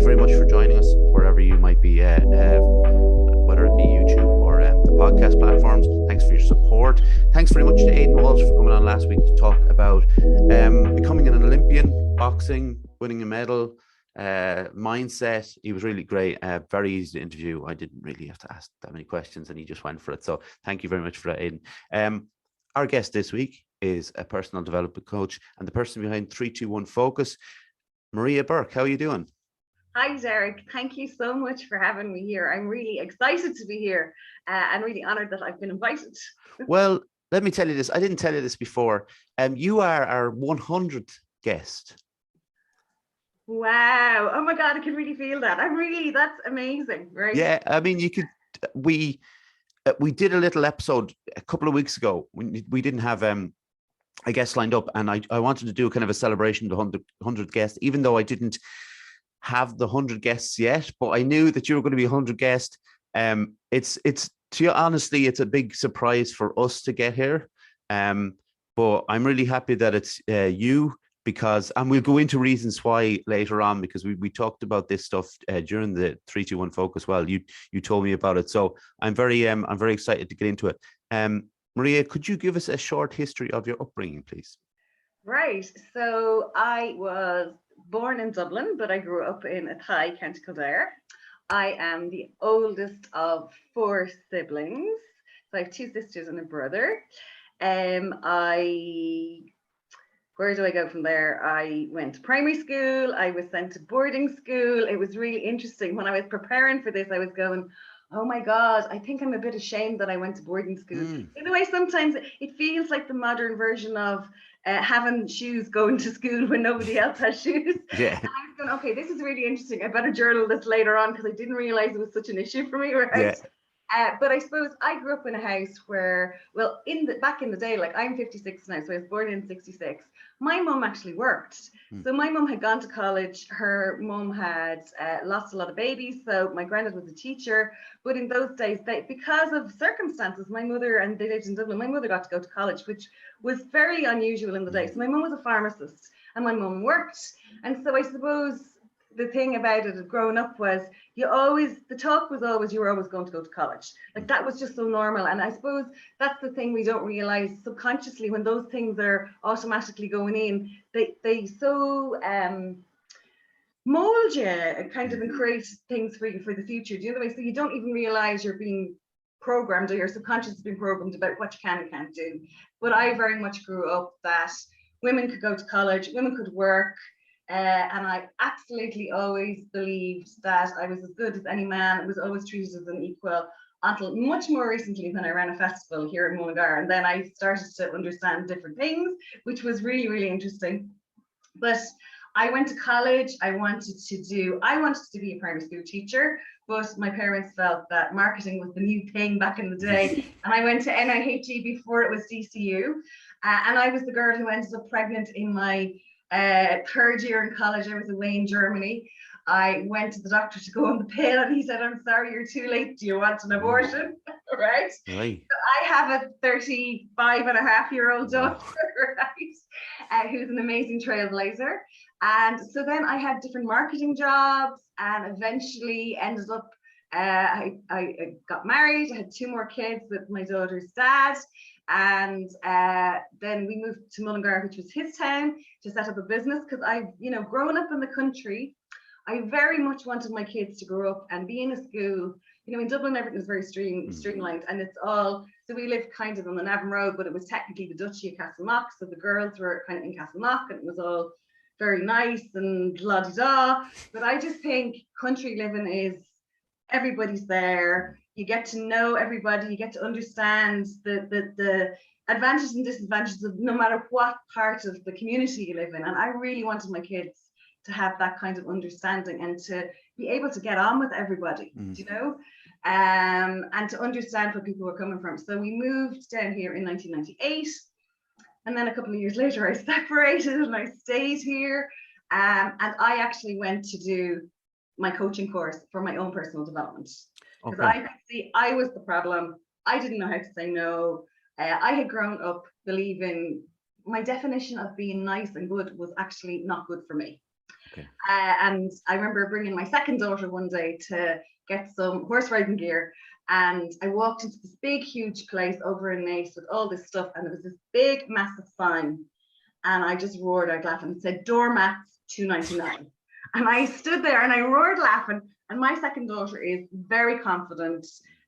very much for joining us wherever you might be, whether it be YouTube or the podcast platforms. Thanks for your support. Thanks very much to Aidan Walsh for coming on last week to talk about becoming an Olympian, boxing, winning a medal, mindset. He was really great. Very easy to interview. I didn't really have to ask that many questions and he just went for it. So thank you very much for that, Aidan. Our guest this week is a personal development coach and the person behind 321 Focus, Maria Bourke. How are you doing? Hi, Derek. Thank you so much for having me here. I'm really excited to be here and really honored that I've been invited. Well, let me tell you this. I didn't tell you this before. You are our 100th guest. Wow. Oh my God, I can really feel that. That's amazing, right? Yeah, I mean, we did a little episode a couple of weeks ago when we didn't have a guest lined up, and I wanted to do kind of a celebration of the 100th guest, even though I didn't have the 100 guests yet, but I knew that you were going to be 100 guest. Honestly, it's a big surprise for us to get here. But I'm really happy that it's you, because, and we'll go into reasons why later on, because we talked about this stuff during the 321 Focus. Well, you told me about it. So I'm very excited to get into it. Maria, could you give us a short history of your upbringing, please? Right. So I was born in Dublin, but I grew up in Athy, County Kildare. I am the oldest of 4 siblings. So I have 2 sisters and a brother. Where do I go from there? I went to primary school. I was sent to boarding school. It was really interesting. When I was preparing for this, I was going, oh my God, I think I'm a bit ashamed that I went to boarding school. In a way, sometimes it feels like the modern version of having shoes going to school when nobody else has shoes. Yeah. And I was going, okay, this is really interesting. I better journal this later on because I didn't realize it was such an issue for me, right? Yeah. But I suppose I grew up in a house where, well, back in the day, like I'm 56 now, so I was born in 66. My mum actually worked. So my mum had gone to college. Her mum had lost a lot of babies. So my granddad was a teacher. But in those days, because of circumstances, my mother, and they lived in Dublin, my mother got to go to college, which was very unusual in the day. So my mum was a pharmacist and my mum worked. And so I suppose the thing about it growing up was the talk was always you were always going to go to college. Like that was just so normal. And I suppose that's the thing we don't realize subconsciously when those things are automatically going in, they so mold you kind of and create things for you for the future. Do you know what I mean? So you don't even realize you're being programmed, or your subconscious is being programmed about what you can and can't do. But I very much grew up that women could go to college, women could work. And I absolutely always believed that I was as good as any man. I was always treated as an equal until much more recently when I ran a festival here in Mullingar. And then I started to understand different things, which was really, really interesting. But I went to college. I wanted to be a primary school teacher, but my parents felt that marketing was the new thing back in the day. And I went to NIHE before it was DCU. And I was the girl who ended up pregnant in my 3rd year in college. I was away in Germany. I went to the doctor to go on the pill and he said, I'm sorry, you're too late. Do you want an abortion? Right? So I have a 35-and-a-half-year-old daughter, right? Who's an amazing trailblazer. And so then I had different marketing jobs and eventually ended up, I got married. I had 2 more kids with my daughter's dad. And then we moved to Mullingar, which was his town, to set up a business because growing up in the country, I very much wanted my kids to grow up and be in a school. In Dublin, everything is very streamlined, and it's all, so we lived kind of on the Navan Road, but it was technically the Duchy of Castlemock, so the girls were kind of in Castlemock, and it was all very nice and la-di-da. But I just think country living is, everybody's there. You get to know everybody. You get to understand the advantages and disadvantages of no matter what part of the community you live in. And I really wanted my kids to have that kind of understanding and to be able to get on with everybody, and to understand where people were coming from. So we moved down here in 1998. And then a couple of years later, I separated and I stayed here. And I actually went to do my coaching course for my own personal development. Because I could see I was the problem. I didn't know how to say no. I had grown up believing my definition of being nice and good was actually not good for me. Okay. And I remember bringing my second daughter one day to get some horse riding gear. And I walked into this big, huge place over in Naas with all this stuff. And there was this big, massive sign. And I just roared out laughing and said, doormats, $2.99. And I stood there and I roared laughing. And my second daughter is very confident.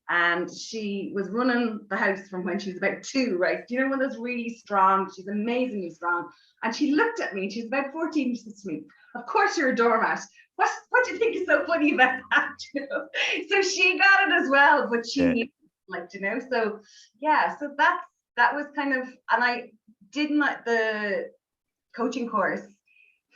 And she was running the house from when she was about 2, right? You know, one that's really strong. She's amazingly strong. And she looked at me, and she's about 14, and she said to me, of course you're a doormat. What do you think is so funny about that? You know? So she got it as well, but she knew, like, you know, so yeah, so that was kind of, and I did the coaching course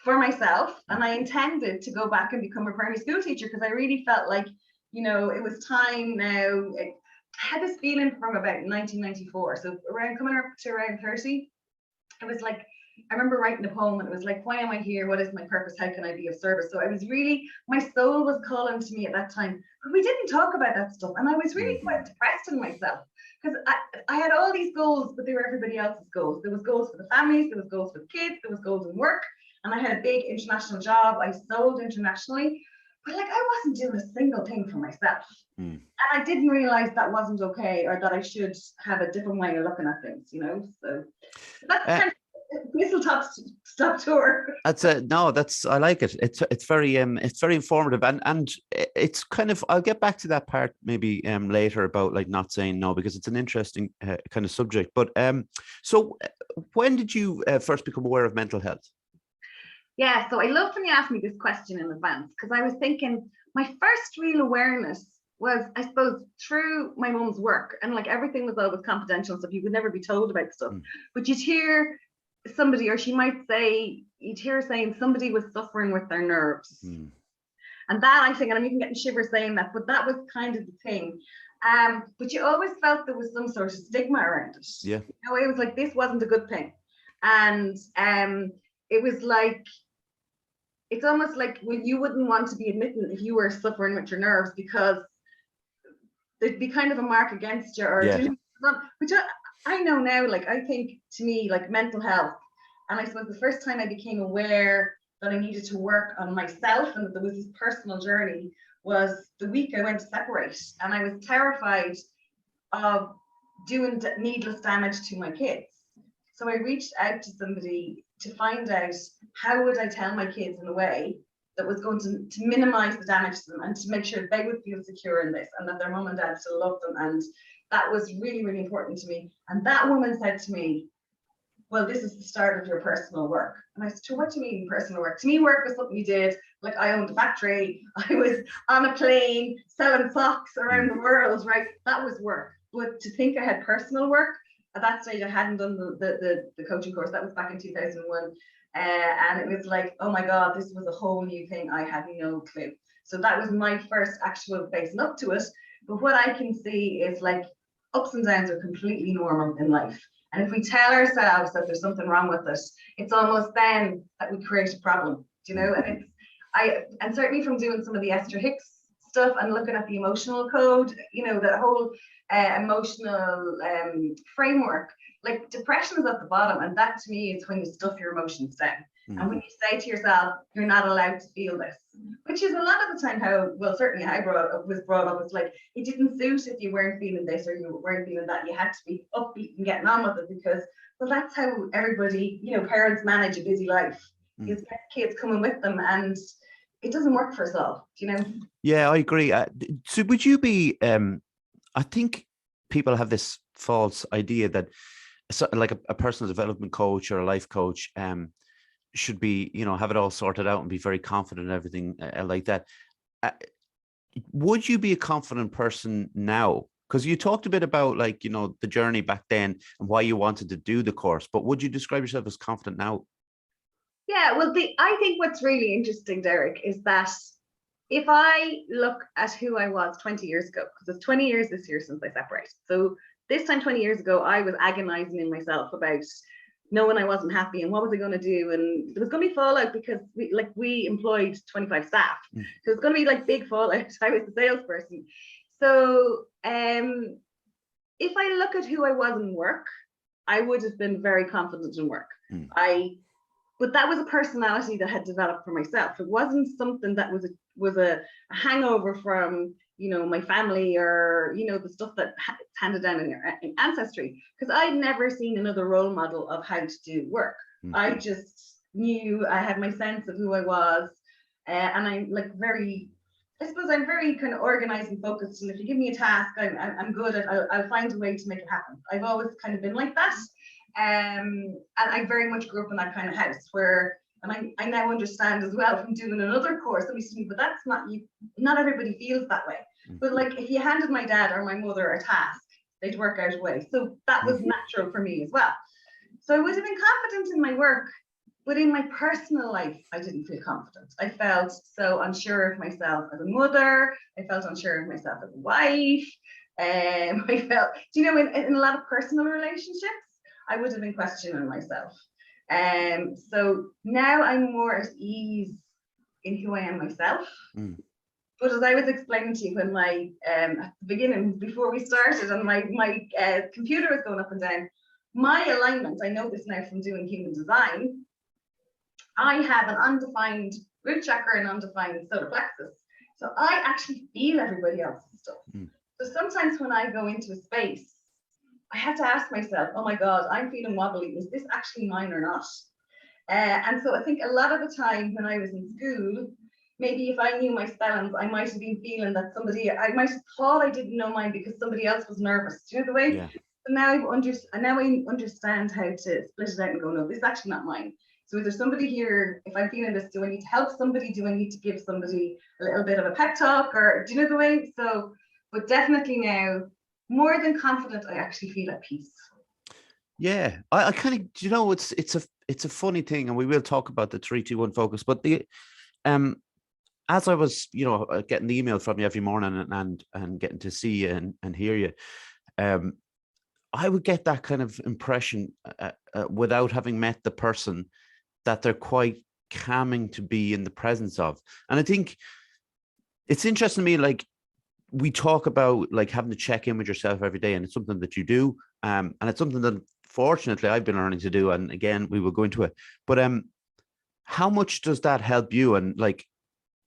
for myself, and I intended to go back and become a primary school teacher because I really felt like, you know, it was time now. I had this feeling from about 1994, so coming up to around 30, it was like, I remember writing a poem and it was like, why am I here? What is my purpose? How can I be of service? So I was really, my soul was calling to me at that time, but we didn't talk about that stuff. And I was really quite depressed in myself because I had all these goals, but they were everybody else's goals. There was goals for the families, there was goals for the kids, there was goals in work. And I had a big international job. I sold internationally, but like I wasn't doing a single thing for myself. And I didn't realize that wasn't okay, or that I should have a different way of looking at things, you know? So that's kind of whistle stop tour. I like it. It's very informative, and it's kind of, I'll get back to that part maybe later about like not saying no, because it's an interesting kind of subject. But so when did you first become aware of mental health? Yeah, so I loved when you asked me this question in advance, because I was thinking my first real awareness was, I suppose, through my mum's work, and like everything was always confidential, so you could never be told about stuff. But you'd hear somebody, or she might say, you'd hear saying somebody was suffering with their nerves. And that, I think, and I'm even getting shivers saying that, but that was kind of the thing. But you always felt there was some sort of stigma around it. Yeah. You know, it was like, this wasn't a good thing. And it was like, it's almost like when you wouldn't want to be admitting if you were suffering with your nerves, because there'd be kind of a mark against you, or which I know now, like, I think to me, like, mental health, and I suppose the first time I became aware that I needed to work on myself and that there was this personal journey was the week I went to separate, and I was terrified of doing needless damage to my kids. So I reached out to somebody to find out how would I tell my kids in a way that was going to minimize the damage to them, and to make sure they would feel secure in this, and that their mom and dad still loved them. And that was really, really important to me. And that woman said to me, well, this is the start of your personal work. And I said, what do you mean personal work? To me, work was something you did. Like, I owned a factory, I was on a plane selling socks around the world, right? That was work. But to think I had personal work, at that stage I hadn't done the coaching course. That was back in 2001. And it was like, oh my God, this was a whole new thing. I had no clue. So that was my first actual facing up to it. But what I can see is, like, ups and downs are completely normal in life. And if we tell ourselves that there's something wrong with it, it's almost then that we create a problem, you know? And and certainly from doing some of the Esther Hicks stuff and looking at the emotional code, you know, that whole emotional framework, like, depression is at the bottom, and that to me is when you stuff your emotions down. And when you say to yourself, you're not allowed to feel this, which is a lot of the time how, well, certainly I was brought up. It's like, it didn't suit if you weren't feeling this or you weren't feeling that. You had to be upbeat and getting on with it, because, well, that's how everybody, you know, parents manage a busy life. You get kids coming with them, and it doesn't work for us all, you know? Yeah, I agree. So would you be, I think people have this false idea that like a personal development coach or a life coach should be, you know, have it all sorted out and be very confident in everything like that. Would you be a confident person now? Because you talked a bit about, like, you know, the journey back then and why you wanted to do the course, but would you describe yourself as confident now? Yeah, well, I think what's really interesting, Derek, is that if I look at who I was 20 years ago, because it's 20 years this year since I separated. So this time 20 years ago, I was agonizing in myself about knowing I wasn't happy and what was I going to do, and there was going to be fallout because we employed 25 staff, so it's going to be like big fallout. I was the salesperson. So if I look at who I was in work, I would have been very confident in work. I But that was a personality that had developed for myself. It wasn't something that was a hangover from, you know, my family, or, you know, the stuff that handed down in ancestry, because I'd never seen another role model of how to do work. I just knew, I had my sense of who I was, and I'm like I suppose I'm very kind of organized and focused, and if you give me a task, I'm good at, I'll find a way to make it happen. I've always kind of been like that. And I very much grew up in that kind of house where, and I now understand as well from doing another course, but that's not you. Not everybody feels that way. But like, if you handed my dad or my mother a task, they'd work out a way. So that was natural for me as well. So I would have been confident in my work, but in my personal life, I didn't feel confident. I felt so unsure of myself as a mother. I felt unsure of myself as a wife. I felt, do you know, in a lot of personal relationships, I would have been questioning myself. So now I'm more at ease in who I am myself. But as I was explaining to you when my at the beginning, before we started, and my computer was going up and down, my alignment, I know this now from doing human design, I have an undefined root chakra and undefined solar plexus. So I actually feel everybody else's stuff. So sometimes when I go into a space, I had to ask myself, oh my God, I'm feeling wobbly. Is this actually mine or not? And so I think a lot of the time when I was in school, maybe if I knew my spellings, I might have been feeling that I might have thought I didn't know mine because somebody else was nervous. Do you know the way? Yeah. So now I understand how to split it out and go, no, this is actually not mine. So is there somebody here, if I'm feeling this, do I need to help somebody? Do I need to give somebody a little bit of a pep talk, or do you know the way? So, but definitely now, more than confident, I actually feel at peace. Yeah, I kind of, you know, it's a funny thing, and we will talk about the 3-2-1 focus. But the as I was, you know, getting the email from you every morning and getting to see you and hear you, I would get that kind of impression without having met the person, that they're quite calming to be in the presence of. And I think it's interesting to me, like, we talk about like having to check in with yourself every day, and it's something that you do, and it's something that fortunately I've been learning to do, and again we will go into it. But how much does that help you, and like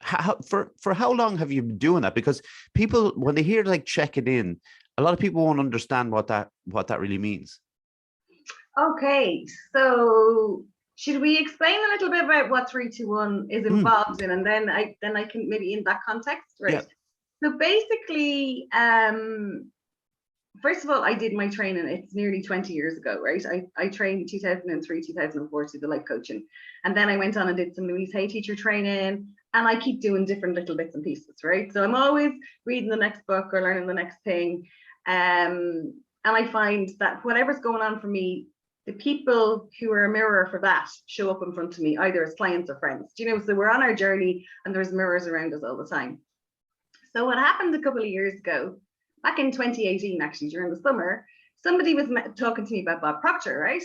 for how long have you been doing that? Because people, when they hear like checking in, a lot of people won't understand what that really means. Okay, so should we explain a little bit about what 3-2-1 is involved in, and then I can maybe in that context, right? Yeah. So basically, first of all, I did my training. It's nearly 20 years ago, right? I trained in 2003, 2004 to the life coaching. And then I went on and did some Louise Hay teacher training. And I keep doing different little bits and pieces, right? So I'm always reading the next book or learning the next thing. And I find that whatever's going on for me, the people who are a mirror for that show up in front of me, either as clients or friends. Do you know, so we're on our journey and there's mirrors around us all the time. So what happened a couple of years ago, back in 2018, actually, during the summer, somebody was talking to me about Bob Proctor, right?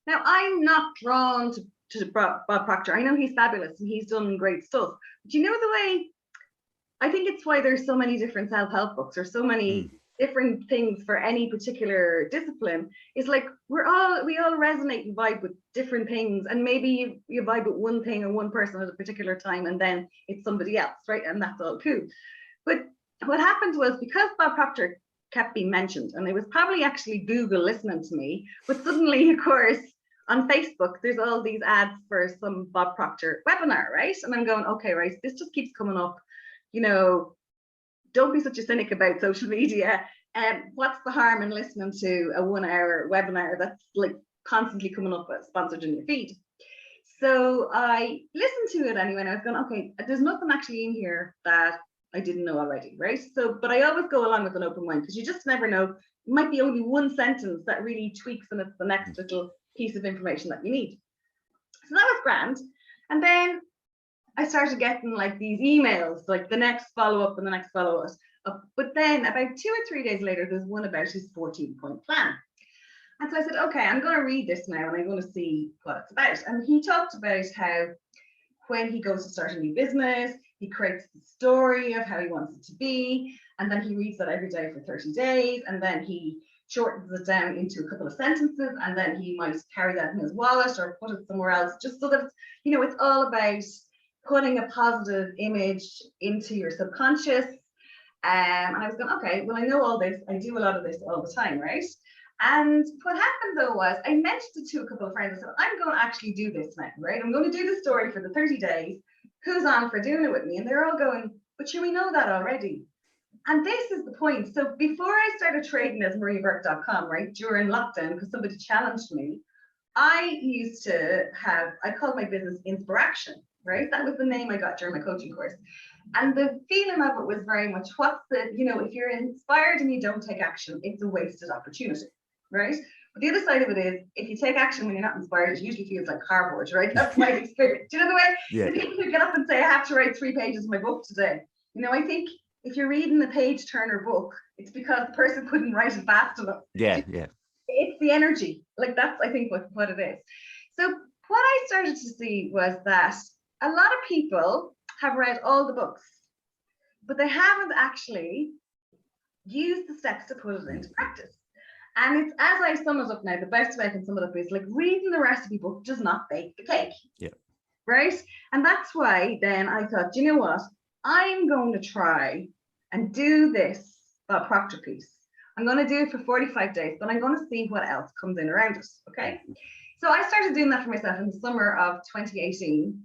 Now, I'm not drawn to Bob Proctor. I know he's fabulous and he's done great stuff. But you know the way, I think it's why there's so many different self-help books, or so many different things for any particular discipline. It's like we all resonate and vibe with different things, and maybe you vibe with one thing or one person at a particular time, and then it's somebody else, right? And that's all cool. But what happened was, because Bob Proctor kept being mentioned, and it was probably actually Google listening to me, but suddenly, of course, on Facebook, there's all these ads for some Bob Proctor webinar, right? And I'm going, okay, right, this just keeps coming up. You know, don't be such a cynic about social media. What's the harm in listening to a 1-hour webinar that's like constantly coming up sponsored in your feed? So I listened to it anyway, and I was going, okay, there's nothing actually in here that I didn't know already, right? So, but I always go along with an open mind, because you just never know. It might be only one sentence that really tweaks, and it's the next little piece of information that you need. So that was grand. And then I started getting like these emails, like the next follow-up and the next follow-up. But then about 2 or 3 days later, there's one about his 14-point plan. And so I said, okay, I'm going to read this now and I'm going to see what it's about. And he talked about how when he goes to start a new business, he creates the story of how he wants it to be. And then he reads that every day for 30 days. And then he shortens it down into a couple of sentences, and then he might carry that in his wallet or put it somewhere else, just so that, it's all about putting a positive image into your subconscious. And I was going, okay, well, I know all this. I do a lot of this all the time, right? And what happened though was I mentioned it to a couple of friends. I said, I'm going to actually do this now, right? I'm going to do the story for the 30 days. Who's on for doing it with me? And they're all going, but we know that already. And this is the point. So before I started trading as mariabourke.com, right, during lockdown, because somebody challenged me, I used to I called my business Inspiration, right? That was the name I got during my coaching course. And the feeling of it was very much, if you're inspired and you don't take action, it's a wasted opportunity, right? But the other side of it is, if you take action when you're not inspired, it usually feels like cardboard, right? That's my experience. Do you know the way? Yeah. The people who get up and say, I have to write 3 pages of my book today. I think if you're reading a page turner book, it's because the person couldn't write it fast enough. Yeah. It's the energy. Like, that's, I think, what it is. So what I started to see was that a lot of people have read all the books, but they haven't actually used the steps to put it into practice. And it's, as I sum it up now, the best way I can sum it up is like reading the recipe book does not bake the cake. Yeah. Right. And that's why then I thought, you know what? I'm going to try and do this proctor piece. I'm going to do it for 45 days, but I'm going to see what else comes in around it. Okay. So I started doing that for myself in the summer of 2018.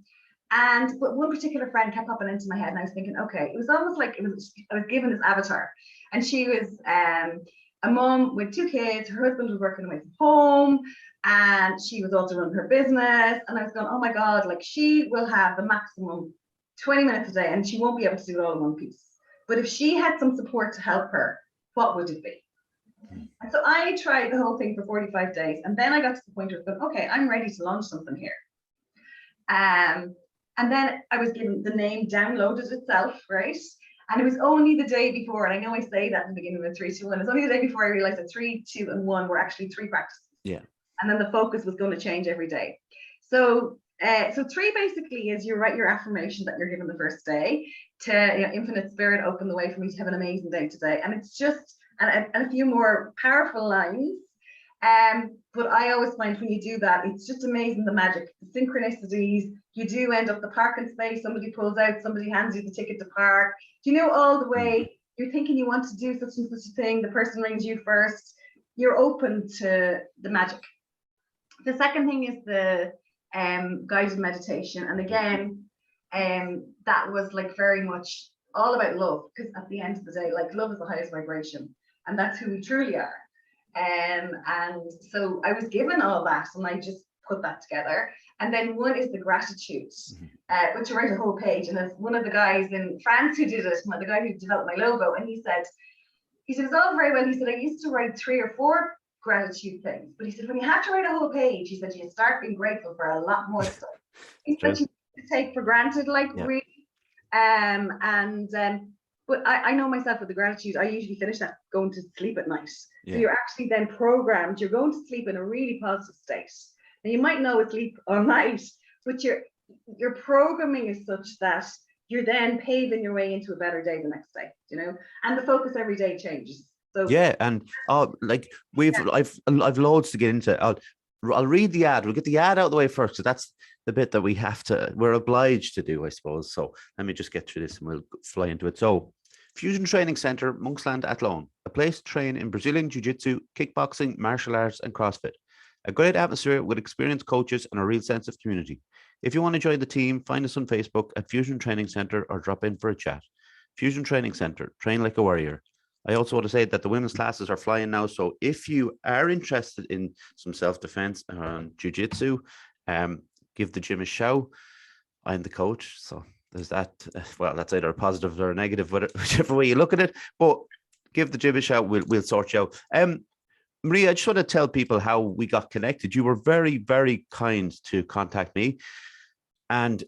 But one particular friend kept popping into my head, and I was thinking, okay, it was almost like I was given this avatar, and she was a mom with 2 kids. Her husband was working away from home, and she was also running her business. And I was going, oh my God, like, she will have the maximum 20 minutes a day, and she won't be able to do it all in one piece. But if she had some support to help her, what would it be? And so I tried the whole thing for 45 days, and then I got to the point where I was going, okay, I'm ready to launch something here. And then I was given the name, downloaded itself, right? And it was only the day before, and I know I say that in the beginning of 3, 2, 1. It's only the day before I realized that 3, 2, and 1 were actually 3 practices. Yeah. And then the focus was going to change every day. So 3 basically is you write your affirmation that you're given the first day to, infinite spirit, open the way for me to have an amazing day today. And it's just, and a few more powerful lines. But I always find when you do that, it's just amazing, the magic, the synchronicities. You do end up the parking space, somebody pulls out, somebody hands you the ticket to park. All the way you're thinking you want to do such and such a thing, the person rings you first, you're open to the magic. The second thing is the guided meditation. And again, that was like very much all about love, because at the end of the day, like, love is the highest vibration, and that's who we truly are. And so I was given all that, and I just put that together. And then one is the gratitude, which I write a whole page. And there's one of the guys in France who did it, the guy who developed my logo, and he said it's all very well. He said, I used to write 3 or 4 gratitude things, but he said, when you have to write a whole page, he said, you start being grateful for a lot more stuff. He said, you take for granted, like, really. But I know myself with the gratitude, I usually finish that going to sleep at night. Yeah. So you're actually then programmed, you're going to sleep in a really positive state. And you might know it's sleep all night, but your programming is such that you're then paving your way into a better day the next day, and the focus every day changes. So yeah, and I've loads to get into. I'll read the ad. We'll get the ad out of the way first, because that's the bit that we're obliged to do, I suppose. So let me just get through this and we'll fly into it. So, Fusion Training Centre, Monksland, Athlone, a place to train in Brazilian Jiu-Jitsu, kickboxing, martial arts, and CrossFit. A great atmosphere with experienced coaches and a real sense of community. If you want to join the team, find us on Facebook at Fusion Training Centre or drop in for a chat. Fusion Training Centre, train like a warrior. I also want to say that the women's classes are flying now. So if you are interested in some self-defense and jiu-jitsu, give the gym a shout. I'm the coach. So there's that. Well, that's either a positive or a negative, whichever way you look at it. But give the gym a shout. We'll sort you out. Maria, I just want to tell people how we got connected. You were very, very kind to contact me and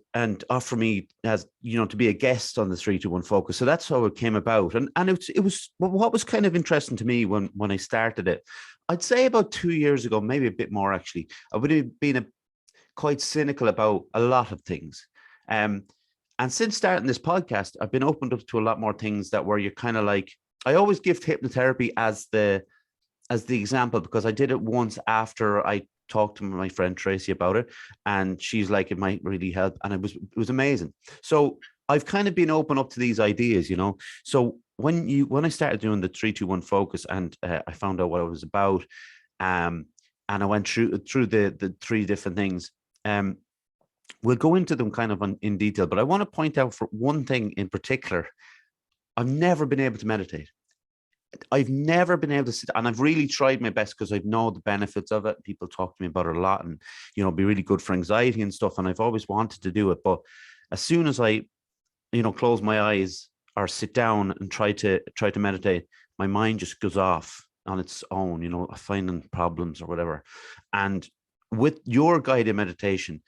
offer me, as to be a guest on the 321 Focus. So that's how it came about. And it was what was kind of interesting to me when I started it. I'd say about 2 years ago, maybe a bit more actually, I would have been quite cynical about a lot of things. And since starting this podcast, I've been opened up to a lot more things that where you're kind of like, I always give hypnotherapy as the as the example, because I did it once after I talked to my friend Tracy about it, and she's like, it might really help, and it was amazing. So I've kind of been open up to these ideas, So when I started doing the 3-2-1 focus, and I found out what it was about, and I went through the three different things. We'll go into them kind of in detail, but I want to point out for one thing in particular. I've never been able to meditate. I've never been able to sit, and I've really tried my best because I know the benefits of it. People talk to me about it a lot, and be really good for anxiety and stuff. And I've always wanted to do it, but as soon as I, close my eyes or sit down and try to meditate, my mind just goes off on its own. Finding problems or whatever. And with your guided meditation,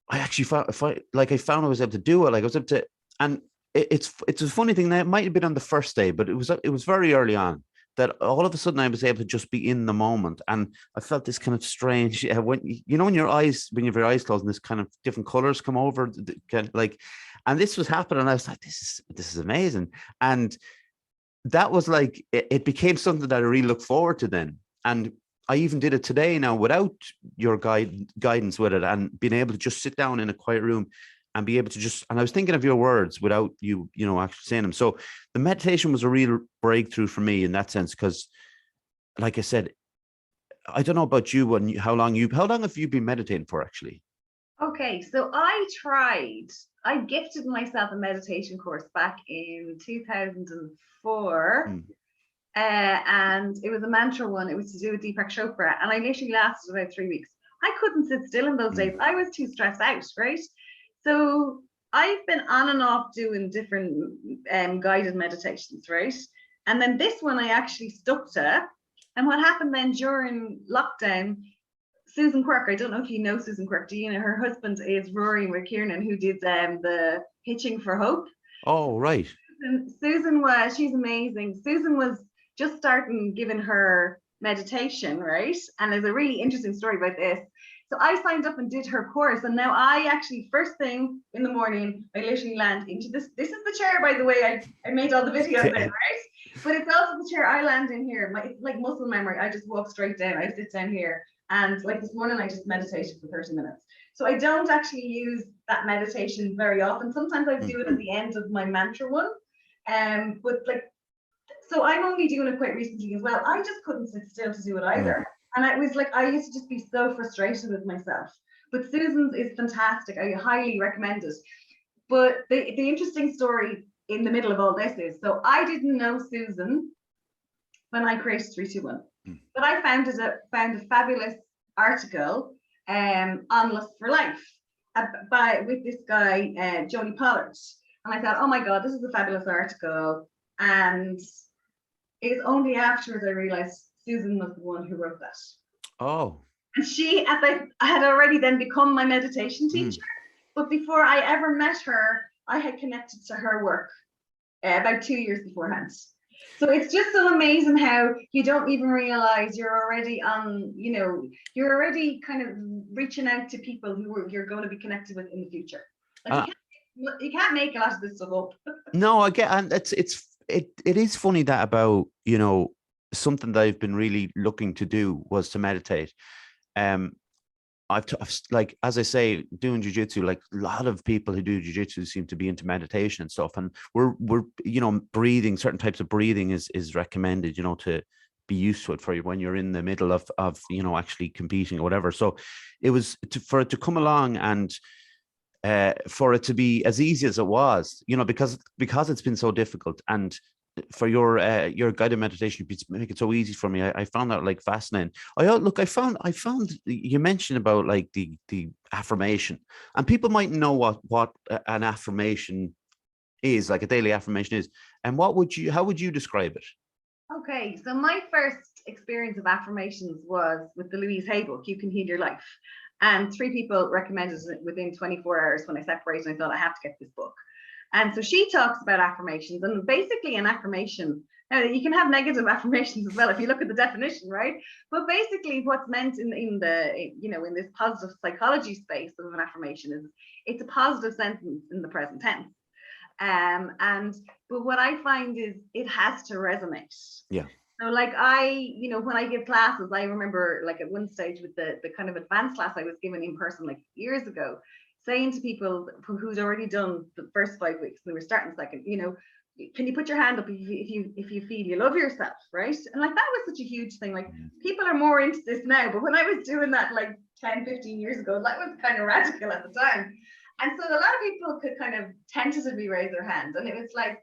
I actually found I was able to do it. Like I was able to, and it's a funny thing that it might have been on the first day, but it was very early on that all of a sudden I was able to just be in the moment, and I felt this kind of strange when when your eyes, when you have your eyes closed, and this kind of different colors come over, kind of like, and this was happening. And I was like, this is amazing, and that was like it became something that I really look forward to then. And I even did it today now without your guidance with it, and being able to just sit down in a quiet room and be able to just, and I was thinking of your words without you, actually saying them. So the meditation was a real breakthrough for me in that sense, because like I said, I don't know about you and how long have you been meditating for actually? Okay, so I gifted myself a meditation course back in 2004. And it was a mantra one. It was to do with Deepak Chopra. And I literally lasted about 3 weeks. I couldn't sit still in those days. I was too stressed out, right? So I've been on and off doing different guided meditations, right? And then this one I actually stuck to. And what happened then during lockdown, Susan Quirk, I don't know if you know Susan Quirk, do you know? Her husband is Rory McKiernan, who did the Hitching for Hope. Oh, right. She's amazing. Susan was just starting giving her meditation, right? And there's a really interesting story about this. So I signed up and did her course, and now I actually, first thing in the morning, I literally land into this. This is the chair, by the way, I made all the videos in, right? But it's also the chair I land in here. It's like muscle memory. I just walk straight down. I sit down here. And like this morning, I just meditated for 30 minutes. So I don't actually use that meditation very often. Sometimes I do it at the end of my mantra one. But like, so I'm only doing it quite recently as well. I just couldn't sit still to do it either. And it was like, I used to just be so frustrated with myself. But Susan's is fantastic. I highly recommend it. But the interesting story in the middle of all this is, so I didn't know Susan when I created 3-2-1. But I found a fabulous article on Lust for Life with this guy, Jody Pollard. And I thought, oh my God, this is a fabulous article. And it was only afterwards I realized Susan was the one who wrote that. Oh. And she, I had already then become my meditation teacher. But before I ever met her, I had connected to her work about 2 years beforehand. So it's just so amazing how you don't even realize you're already on, you're already kind of reaching out to people who you're going to be connected with in the future. Like you can't make a lot of this stuff up. No, I get, and it is funny that about, something that I've been really looking to do was to meditate. I've like, as I say, doing jiu-jitsu, like a lot of people who do jiu-jitsu seem to be into meditation and stuff. And we're breathing, certain types of breathing is recommended, to be used to it for you when you're in the middle of actually competing or whatever. So it was for it to come along and for it to be as easy as it was, because it's been so difficult, and for your guided meditation, you make it so easy for me. I found that like fascinating. I found you mentioned about like the affirmation, and people might know what an affirmation is, like a daily affirmation is, and how would you describe it? Okay, so my first experience of affirmations was with the Louise Hay book, You Can Heal Your Life. And 3 people recommended it within 24 hours. When I separated, I thought I have to get this book. And so she talks about affirmations, and basically an affirmation, now you can have negative affirmations as well if you look at the definition, right? But basically what's meant in this positive psychology space of an affirmation is it's a positive sentence in the present tense. But what I find is it has to resonate. Yeah. So like when I give classes, I remember like at one stage with the kind of advanced class I was given in person like years ago, saying to people who's already done the first 5 weeks, and they were starting second, can you put your hand up if you feel you love yourself, right? And like that was such a huge thing. Like people are more into this now, but when I was doing that like 10, 15 years ago, that was kind of radical at the time. And so a lot of people could kind of tentatively raise their hand, and it was like,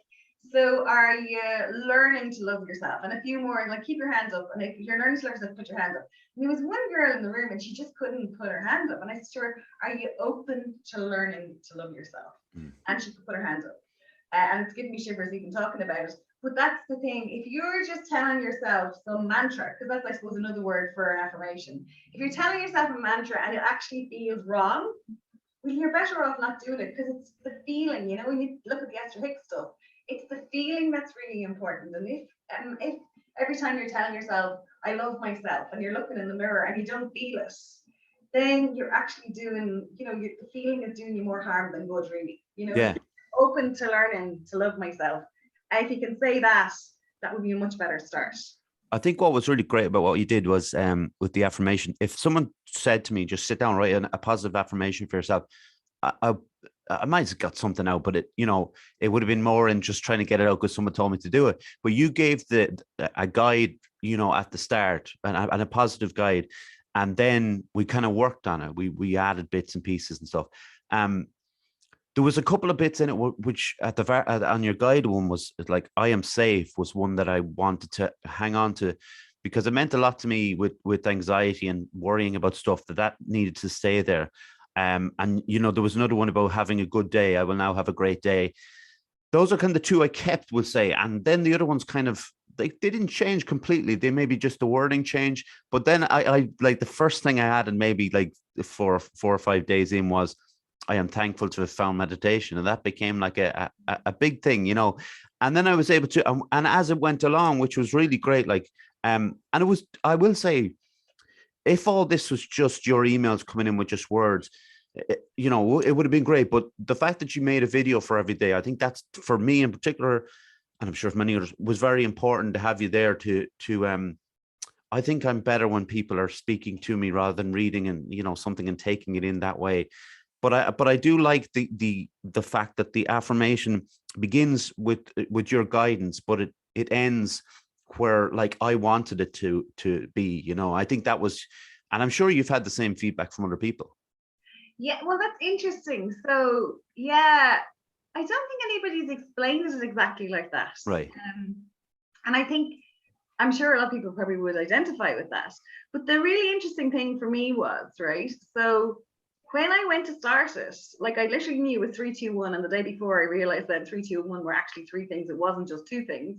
so are you learning to love yourself? And a few more, like keep your hands up. And if you're learning to love yourself, put your hands up. And there was one girl in the room and she just couldn't put her hand up. And I said to her, are you open to learning to love yourself? And she could put her hands up. And it's giving me shivers even talking about it. But that's the thing. If you're just telling yourself some mantra, because that's, I suppose, another word for an affirmation. If you're telling yourself a mantra and it actually feels wrong, well, you're better off not doing it, because it's the feeling, when you look at the Esther Hicks stuff, it's the feeling that's really important. And if every time you're telling yourself, I love myself, and you're looking in the mirror and you don't feel it, then you're actually doing, the feeling is doing you more harm than good, really. Yeah. Open to learning to love myself. And if you can say that, that would be a much better start. I think what was really great about what you did was with the affirmation, if someone said to me, just sit down, write a positive affirmation for yourself, I might have got something out, but it would have been more in just trying to get it out because someone told me to do it. But you gave a guide, at the start, and a positive guide, and then we kind of worked on it. We added bits and pieces and stuff. There was a couple of bits in it which on your guide one was like, I am safe, was one that I wanted to hang on to, because it meant a lot to me with anxiety and worrying about stuff that needed to stay there. And there was another one about having a good day. I will now have a great day. Those are kind of the two I kept, will say. And then the other ones kind of, they didn't change completely. They maybe just the wording changed. But then I like the first thing I added maybe like 4 or 5 days in was, I am thankful to have found meditation. And that became like a big thing, and then I was able to, and as it went along, which was really great, like, and it was, I will say, if all this was just your emails coming in with just words, it would have been great. But the fact that you made a video for every day, I think that's, for me in particular, and I'm sure for many others, was very important to have you there to I think I'm better when people are speaking to me rather than reading and, something and taking it in that way. But I do like the fact that the affirmation begins with your guidance, but it ends where like I wanted it to be. I think that was, and I'm sure you've had the same feedback from other people. Yeah, well, that's interesting. So yeah, I don't think anybody's explained it exactly like that. Right. And I think, I'm sure a lot of people probably would identify with that. But the really interesting thing for me was, right, so when I went to start it, like I literally knew it was 3, 2, 1, and the day before I realized that 3, 2, 1 were actually 3 things. It wasn't just 2 things.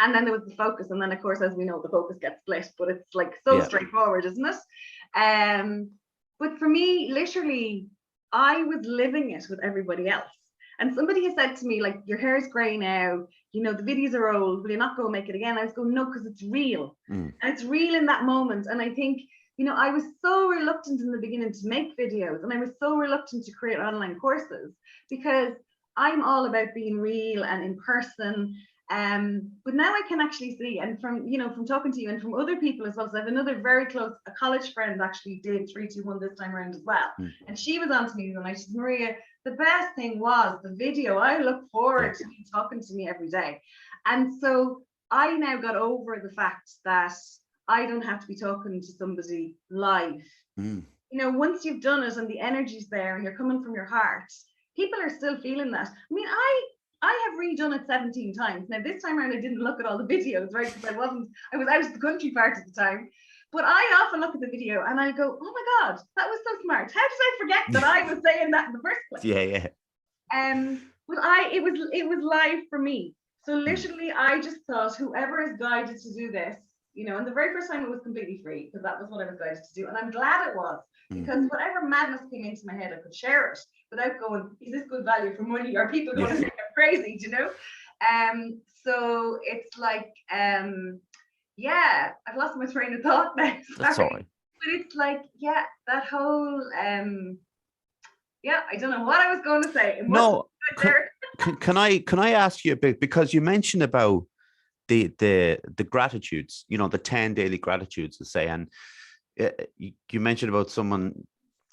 And then there was the focus, and then of course, as we know, the focus gets split, but it's like so straightforward, isn't it? But for me, literally, I was living it with everybody else. And somebody has said to me, like, your hair is grey now, the videos are old, will you not go make it again? I was going, no, because it's real. And it's real in that moment. And I think, I was so reluctant in the beginning to make videos, and I was so reluctant to create online courses, because I'm all about being real and in person. But now I can actually see, and from talking to you and from other people as well. So I have another very close, a college friend actually did 3, 2, 1 this time around as well. And she was on to me and I said, Maria, the best thing was the video. I look forward to you talking to me every day. And so I now got over the fact that I don't have to be talking to somebody live. Once you've done it and the energy's there and you're coming from your heart, people are still feeling that. I mean, I have redone it 17 times. Now, this time around, I didn't look at all the videos, right? Because I was out of the country part at the time. But I often look at the video and I go, oh my God, that was so smart. How did I forget that I was saying that in the first place? Yeah. But it was live for me. So literally, I just thought, whoever is guided to do this, and the very first time it was completely free, because that was what I was guided to do. And I'm glad it was, because whatever madness came into my head, I could share it without going, is this good value for money? Or people going to think I'm crazy, So it's like, I've lost my train of thought now. That's all right. But it's like, that whole, I don't know what I was going to say. No, can I ask you a bit, because you mentioned about the gratitudes, the 10 daily gratitudes to say. And you mentioned about someone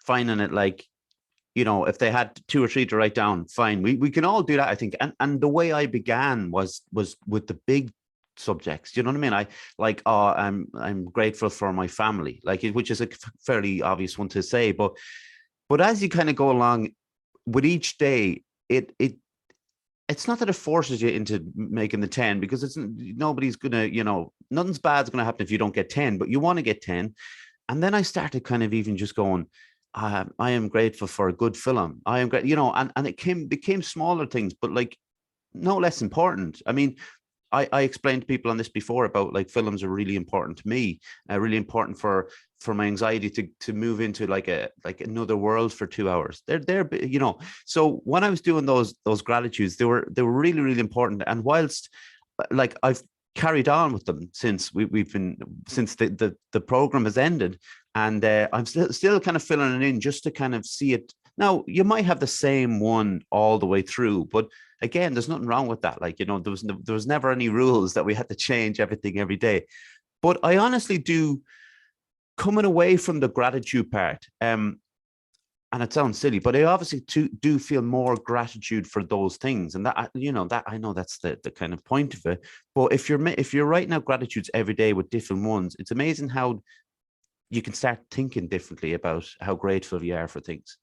finding it like, if they had 2 or 3 to write down, fine. We can all do that, I think. And the way I began was with the big subjects. You know what I mean? I'm grateful for my family, which is a fairly obvious one to say, but as you kind of go along with each day, it's not that it forces you into making the 10, because nobody's gonna, nothing's bad's gonna happen if you don't get 10, but you want to get 10. And then I started kind of even just going, I am grateful for a good film. I am great, and it became smaller things, but like no less important. I mean, I explained to people on this before about like films are really important to me, really important for my anxiety to move into like another world for 2 hours. They're So when I was doing those gratitudes, they were really, really important. And whilst like I've carried on with them since since the program has ended, and I'm still kind of filling it in just to kind of see it. Now, you might have the same one all the way through, but again, there's nothing wrong with that. Like, there was never any rules that we had to change everything every day. But I honestly do, coming away from the gratitude part, and it sounds silly, but I obviously do feel more gratitude for those things. And that, that I know that's the kind of point of it. But if you're writing out gratitudes every day with different ones, it's amazing how you can start thinking differently about how grateful you are for things.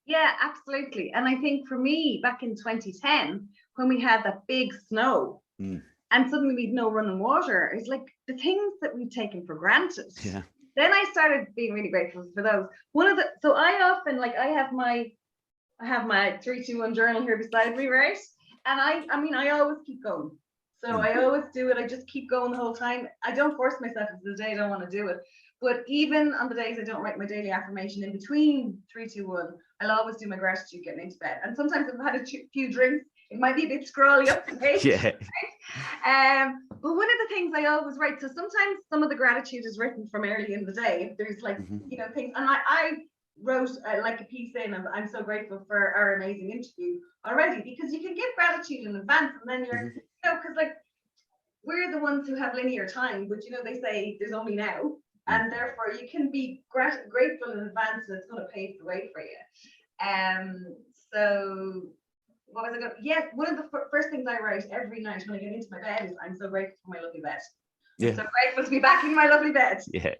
Yeah, absolutely. And I think for me, back in 2010, when we had that big snow and suddenly we'd no running water, it's like the things that we'd taken for granted. Yeah. Then I started being really grateful for those. So I often, like, I have my 3-2-1 journal here beside me, right? And I always keep going. So I always do it. I just keep going the whole time. I don't force myself if the day I don't want to do it. But even on the days I don't write my daily affirmation, in between 3-2-1, I'll always do my gratitude getting into bed. And sometimes if I've had a few drinks, it might be a bit scrawly up the page. Yeah. Right? But one of the things I always write, so sometimes some of the gratitude is written from early in the day. If there's like, things, and I wrote like a piece in of I'm so grateful for our amazing interview already, because you can give gratitude in advance, and then you're, because like we're the ones who have linear time, but they say there's only now. And therefore, you can be grateful in advance, and it's going to pave the way for you. So, what was I going? Yes, one of the first things I write every night when I get into my bed is, "I'm so grateful for my lovely bed. Yeah. I'm so grateful to be back in my lovely bed." Yeah.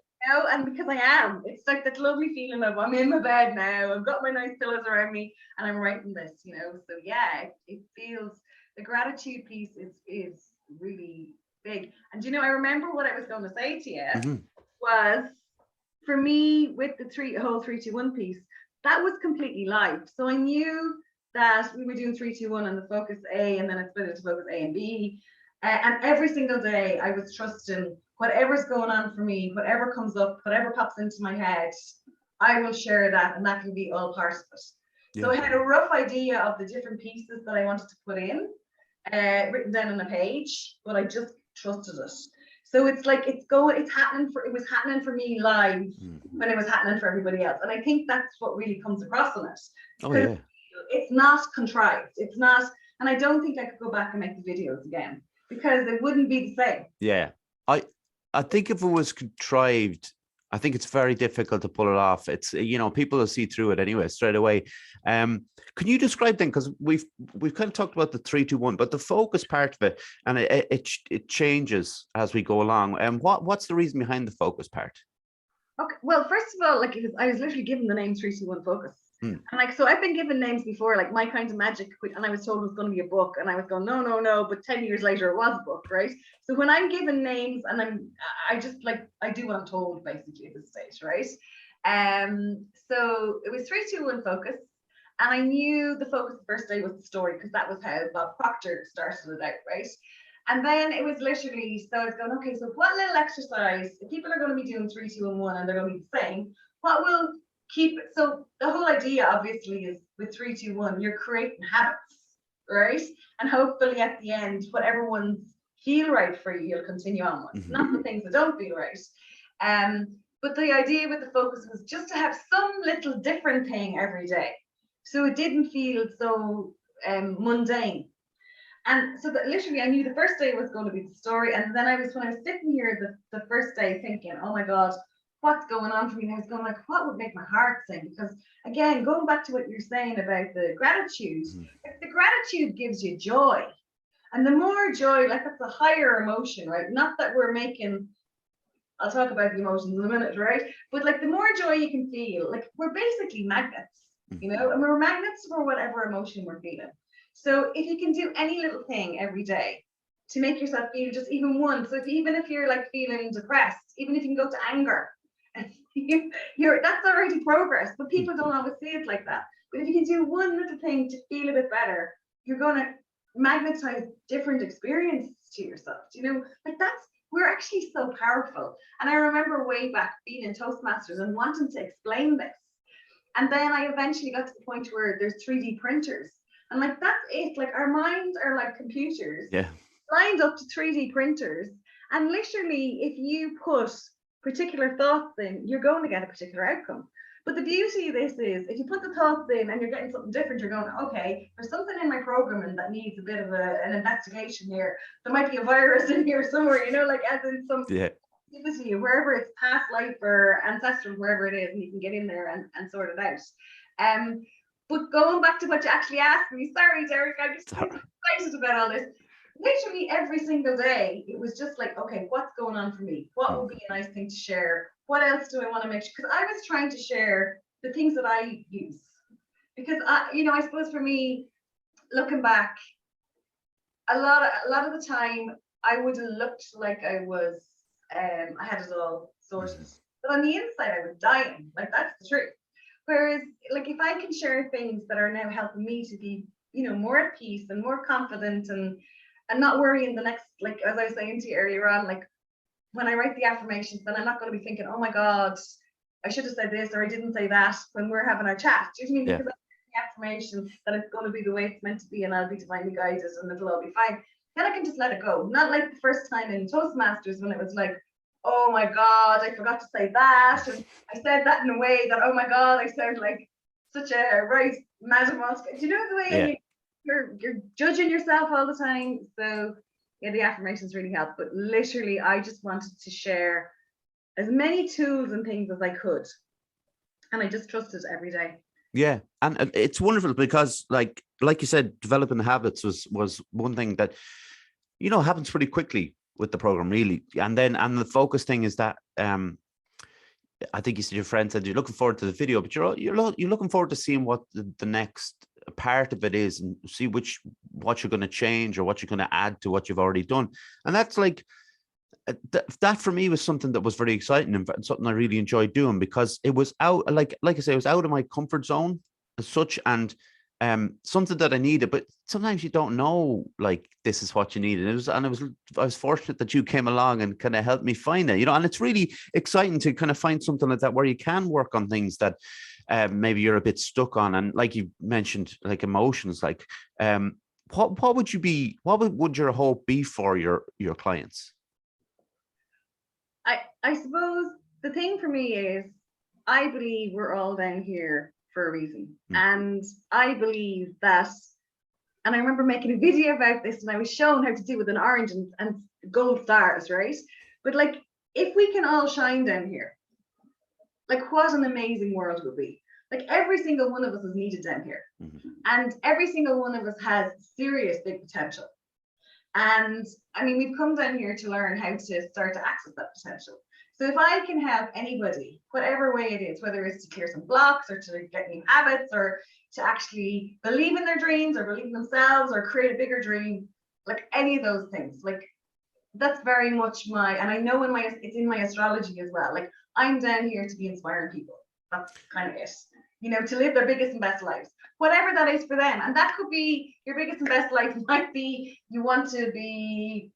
And because I am, it's like that lovely feeling of I'm in my bed now. I've got my nice pillows around me, and I'm writing this. So yeah, it feels, the gratitude piece is really big. And I remember what I was going to say to you. Was, for me, with the whole 3-2-1 piece, that was completely live. So I knew that we were doing 3-2-1 and the focus A, and then I split it to focus A and B. And every single day I was trusting whatever's going on for me, whatever comes up, whatever pops into my head, I will share that, and that can be all part of it. Yeah. So I had a rough idea of the different pieces that I wanted to put in, written down on a page, but I just trusted it. So it's like it was happening for me live when it was happening for everybody else. And I think that's what really comes across on it. Oh, yeah. It's not contrived. It's not, and I don't think I could go back and make the videos again, because it wouldn't be the same. Yeah. I think if it was contrived, I think it's very difficult to pull it off. It's, people will see through it anyway, straight away. Can you describe then, because we've kind of talked about the 3-2-1, but the focus part of it, and it changes as we go along. And what's the reason behind the focus part? Okay, well, first of all, like, I was literally given the name 3-2-1 focus. And like, so I've been given names before, like My Kind of Magic, and I was told it was going to be a book, and I was going, no, but 10 years later it was a book, right? So when I'm given names, and I just like, I do what I'm told basically at this stage, right? So it was 3-2-1 focus, and I knew the focus the first day was the story, because that was how Bob Proctor started it out, right? And then it was literally, so I was going, okay, so what little exercise, if people are going to be doing 3-2-1 and they're going to be the same, what will keep it? So the whole idea obviously is with 3-2-1, you're creating habits, right? And hopefully at the end, whatever ones feel right for you, you'll continue on with, not the things that don't feel right. But the idea with the focus was just to have some little different thing every day, so it didn't feel so mundane. And so that literally I knew the first day was going to be the story. And then when I was sitting here the first day thinking, oh my God, what's going on for me? And I was going like, what would make my heart sing? Because again, going back to what you're saying about the gratitude, the gratitude gives you joy. And the more joy, like that's a higher emotion, right? Not that we're making, I'll talk about the emotions in a minute, right? But like the more joy you can feel, like we're basically magnets, you know, and we're magnets for whatever emotion we're feeling. So if you can do any little thing every day to make yourself feel just even one, so even if you're like feeling depressed, even if you can go to anger, that's already progress, but people don't always see it like that. But if you can do one little thing to feel a bit better, you're going to magnetize different experiences to yourself. You know, like we're actually so powerful. And I remember way back being in Toastmasters and wanting to explain this. And then I eventually got to the point where there's 3D printers. And like, that's it. Like our minds are like computers lined up to 3D printers. And literally, if you put particular thoughts in, you're going to get a particular outcome. But the beauty of this is if you put the thoughts in and you're getting something different, you're going, okay, there's something in my programming that needs a bit of an investigation here. There might be a virus in here somewhere, you know, like as in some activity, wherever it's past life or ancestral, wherever it is, and you can get in there and sort it out. But going back to what you actually asked me, sorry, Derek, I'm just excited about all this. Literally every single day, it was just like, okay, what's going on for me? What would be a nice thing to share? What else do I want to make sure? Because I was trying to share the things that I use. Because I suppose for me, looking back, a lot of the time I would have looked like I was, I had it all sorted. But on the inside, I was dying. Like that's the truth. Whereas, like if I can share things that are now helping me to be, more at peace and more confident and not worrying the next, like as I was saying to you earlier on, like when I write the affirmations, then I'm not going to be thinking, oh my God, I should have said this or I didn't say that when we're having our chat. Do you know what I mean? Because the affirmation that it's going to be the way it's meant to be and I'll be divinely guided and it'll all be fine. Then I can just let it go. Not like the first time in Toastmasters when it was like, oh my God, I forgot to say that. And I said that in a way that, oh my God, I sound like such a right Madam Oscar. Do you know the way you're judging yourself all the time? So yeah, the affirmations really help. But literally, I just wanted to share as many tools and things as I could. And I just trusted every day. Yeah. And it's wonderful because like you said, developing habits was one thing that, happens pretty quickly with the program, really. And the focus thing is that I think you said your friend said you're looking forward to the video, but you're looking forward to seeing what the next part of it is and see what you're going to change or what you're going to add to what you've already done. And that's like that for me was something that was very exciting and something I really enjoyed doing because it was out, like I say, it was out of my comfort zone as such, and something that I needed. But sometimes you don't know, like, this is what you need. And I was fortunate that you came along and kind of helped me find it, and it's really exciting to kind of find something like that where you can work on things that maybe you're a bit stuck on. And like you mentioned, like emotions, like what would your hope be for your clients? I suppose the thing for me is I believe we're all down here for a reason. And I believe that, and I remember making a video about this and I was shown how to do with an orange and gold stars, right? But like, if we can all shine down here, like what an amazing world would be. Like every single one of us is needed down here. And every single one of us has serious big potential. And I mean, we've come down here to learn how to start to access that potential. So if I can help anybody, whatever way it is, whether it's to clear some blocks or to get new habits or to actually believe in their dreams or believe in themselves or create a bigger dream, like any of those things, like that's very much and I know it's in my astrology as well. Like I'm down here to be inspiring people. That's kind of it, to live their biggest and best lives, whatever that is for them. And that could be your biggest and best life might be you want to be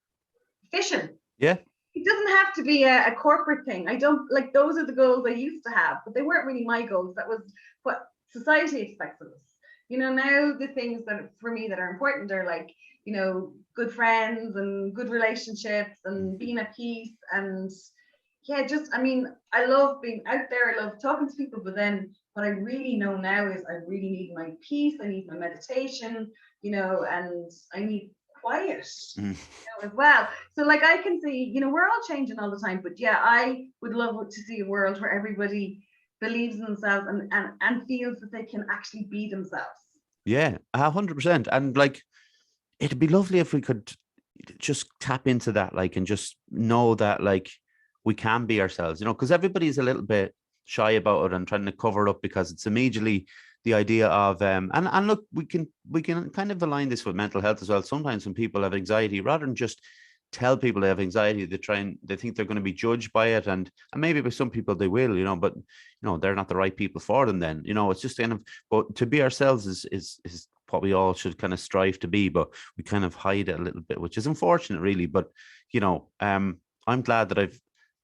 fishing. Yeah. It doesn't have to be a corporate thing. I don't like, those are the goals I used to have, but they weren't really my goals. That was what society expects of us. Now the things that for me that are important are like, good friends and good relationships and being at peace. And yeah, I love being out there. I love talking to people, but then what I really know now is I really need my peace. I need my meditation, and I need quiet, as well. So like I can see, we're all changing all the time, but yeah, I would love to see a world where everybody believes in themselves and feels that they can actually be themselves. Yeah, 100%. And like, it'd be lovely if we could just tap into that, like, and just know that, like, we can be ourselves, because everybody's a little bit shy about it and trying to cover it up because it's immediately the idea of and look, we can kind of align this with mental health as well. Sometimes when people have anxiety, rather than just tell people they have anxiety, they think they're going to be judged by it, and maybe by some people they will, but they're not the right people for them. Then it's just kind of, but to be ourselves is what we all should kind of strive to be, but we kind of hide it a little bit, which is unfortunate, really. But I'm glad that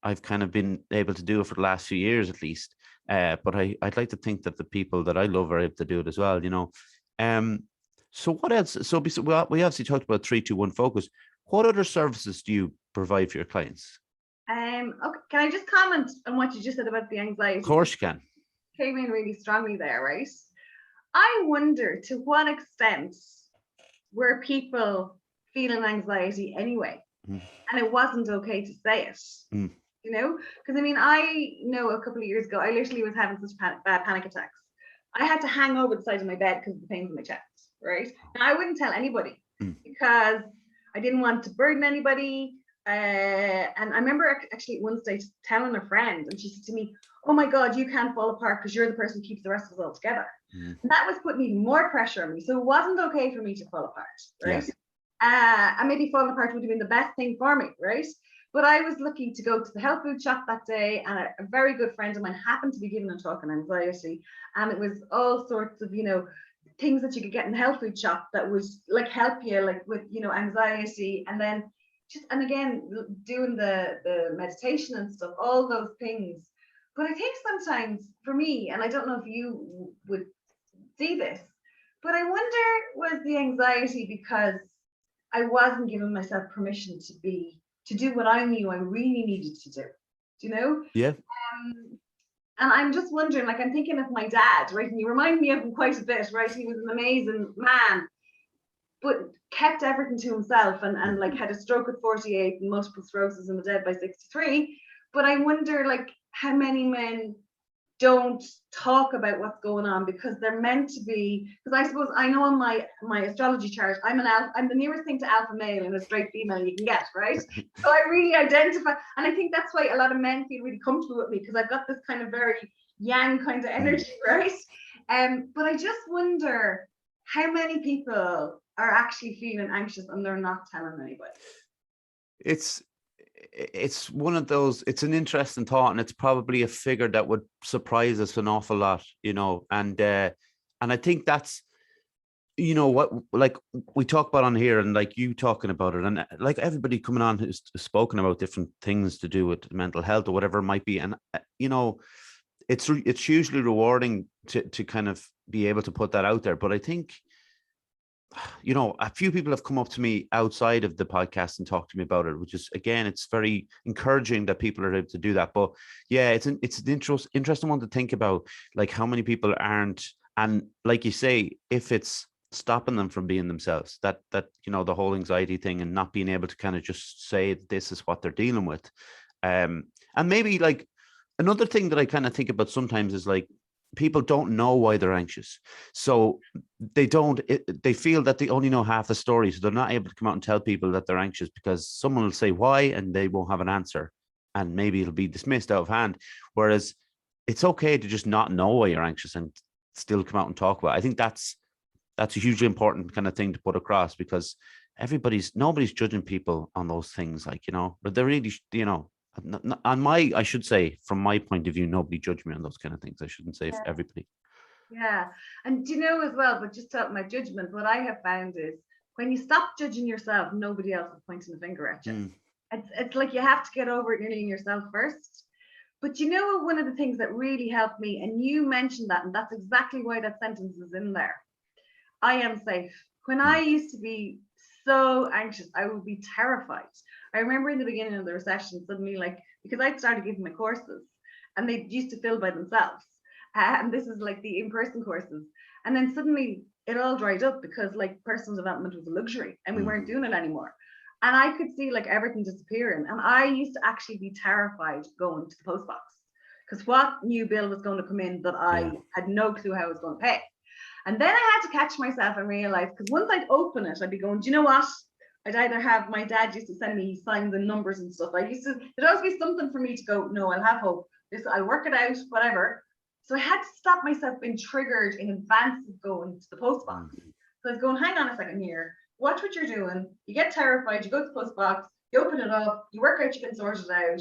I've kind of been able to do it for the last few years at least. But I'd like to think that the people that I love are able to do it as well. So what else? So we obviously talked about 3-2-1 focus. What other services do you provide for your clients? Okay, can I just comment on what you just said about the anxiety? Of course you can. Came in really strongly there, right? I wonder to what extent were people feeling anxiety anyway, and it wasn't okay to say it. Because I know a couple of years ago, I literally was having such bad panic attacks. I had to hang over the side of my bed because of the pains in my chest, right? And I wouldn't tell anybody because I didn't want to burden anybody. And I remember actually at one stage telling a friend, and she said to me, "Oh my God, you can't fall apart because you're the person who keeps the rest of us all together." And that was putting even more pressure on me. So it wasn't okay for me to fall apart, right? Yeah. And maybe falling apart would have been the best thing for me, right? But I was lucky to go to the health food shop that day, and a very good friend of mine happened to be giving a talk on anxiety, and it was all sorts of things that you could get in the health food shop that would like help you like with anxiety, and then and again doing the meditation and stuff, all those things. But I think sometimes for me, and I don't know if you would see this, but I wonder, was the anxiety because I wasn't giving myself permission to do what I knew I really needed to do, Yeah. And I'm just wondering, like, I'm thinking of my dad, right? And you remind me of him quite a bit, right? He was an amazing man, but kept everything to himself and like had a stroke at 48 and multiple sclerosis and was dead by 63. But I wonder, like, how many men don't talk about what's going on because they're meant to be, because I suppose I know on my astrology chart I'm the nearest thing to alpha male and a straight female you can get, right? So I really identify, and I think that's why a lot of men feel really comfortable with me, because I've got this kind of very yang kind of energy, right? But I just wonder how many people are actually feeling anxious and they're not telling anybody. It's one of those, it's an interesting thought, and it's probably a figure that would surprise us an awful lot, and I think that's, what, like we talk about on here, and like you talking about it, and like everybody coming on who's spoken about different things to do with mental health or whatever it might be. And, it's hugely rewarding to kind of be able to put that out there. But I think, a few people have come up to me outside of the podcast and talked to me about it, which is, again, it's very encouraging that people are able to do that. But yeah, it's an interesting one to think about, like how many people aren't, and like you say, if it's stopping them from being themselves, that the whole anxiety thing and not being able to kind of just say this is what they're dealing with. And maybe like another thing that I kind of think about sometimes is like, people don't know why they're anxious. So they feel that they only know half the story. So they're not able to come out and tell people that they're anxious because someone will say why and they won't have an answer. And maybe it'll be dismissed out of hand. Whereas it's okay to just not know why you're anxious and still come out and talk about it. I think that's a hugely important kind of thing to put across, because nobody's judging people on those things, like, but they're really, I should say, from my point of view, nobody judged me on those kind of things. I shouldn't say for everybody. Yeah. And as well, but just talking about judgment, what I have found is when you stop judging yourself, nobody else is pointing the finger at you. It's like you have to get over it nearly yourself first. But one of the things that really helped me, and you mentioned that, and that's exactly why that sentence is in there. I am safe. When I used to be so anxious, I would be terrified. I remember in the beginning of the recession, suddenly, like, because I'd started giving my courses and they used to fill by themselves. And this is like the in-person courses. And then suddenly it all dried up because like personal development was a luxury and we weren't doing it anymore. And I could see like everything disappearing. And I used to actually be terrified going to the post box because what new bill was going to come in that I had no clue how I was going to pay. And then I had to catch myself and realize, because once I'd open it, I'd be going, do you know what? I'd either have, my dad used to send me signs and numbers and stuff. There'd always be something for me to go, no, I'll have hope. I'll work it out, whatever. So I had to stop myself being triggered in advance of going to the post box. So I was going, hang on a second here. Watch what you're doing. You get terrified. You go to the post box. You open it up. You work out. You can sort it out.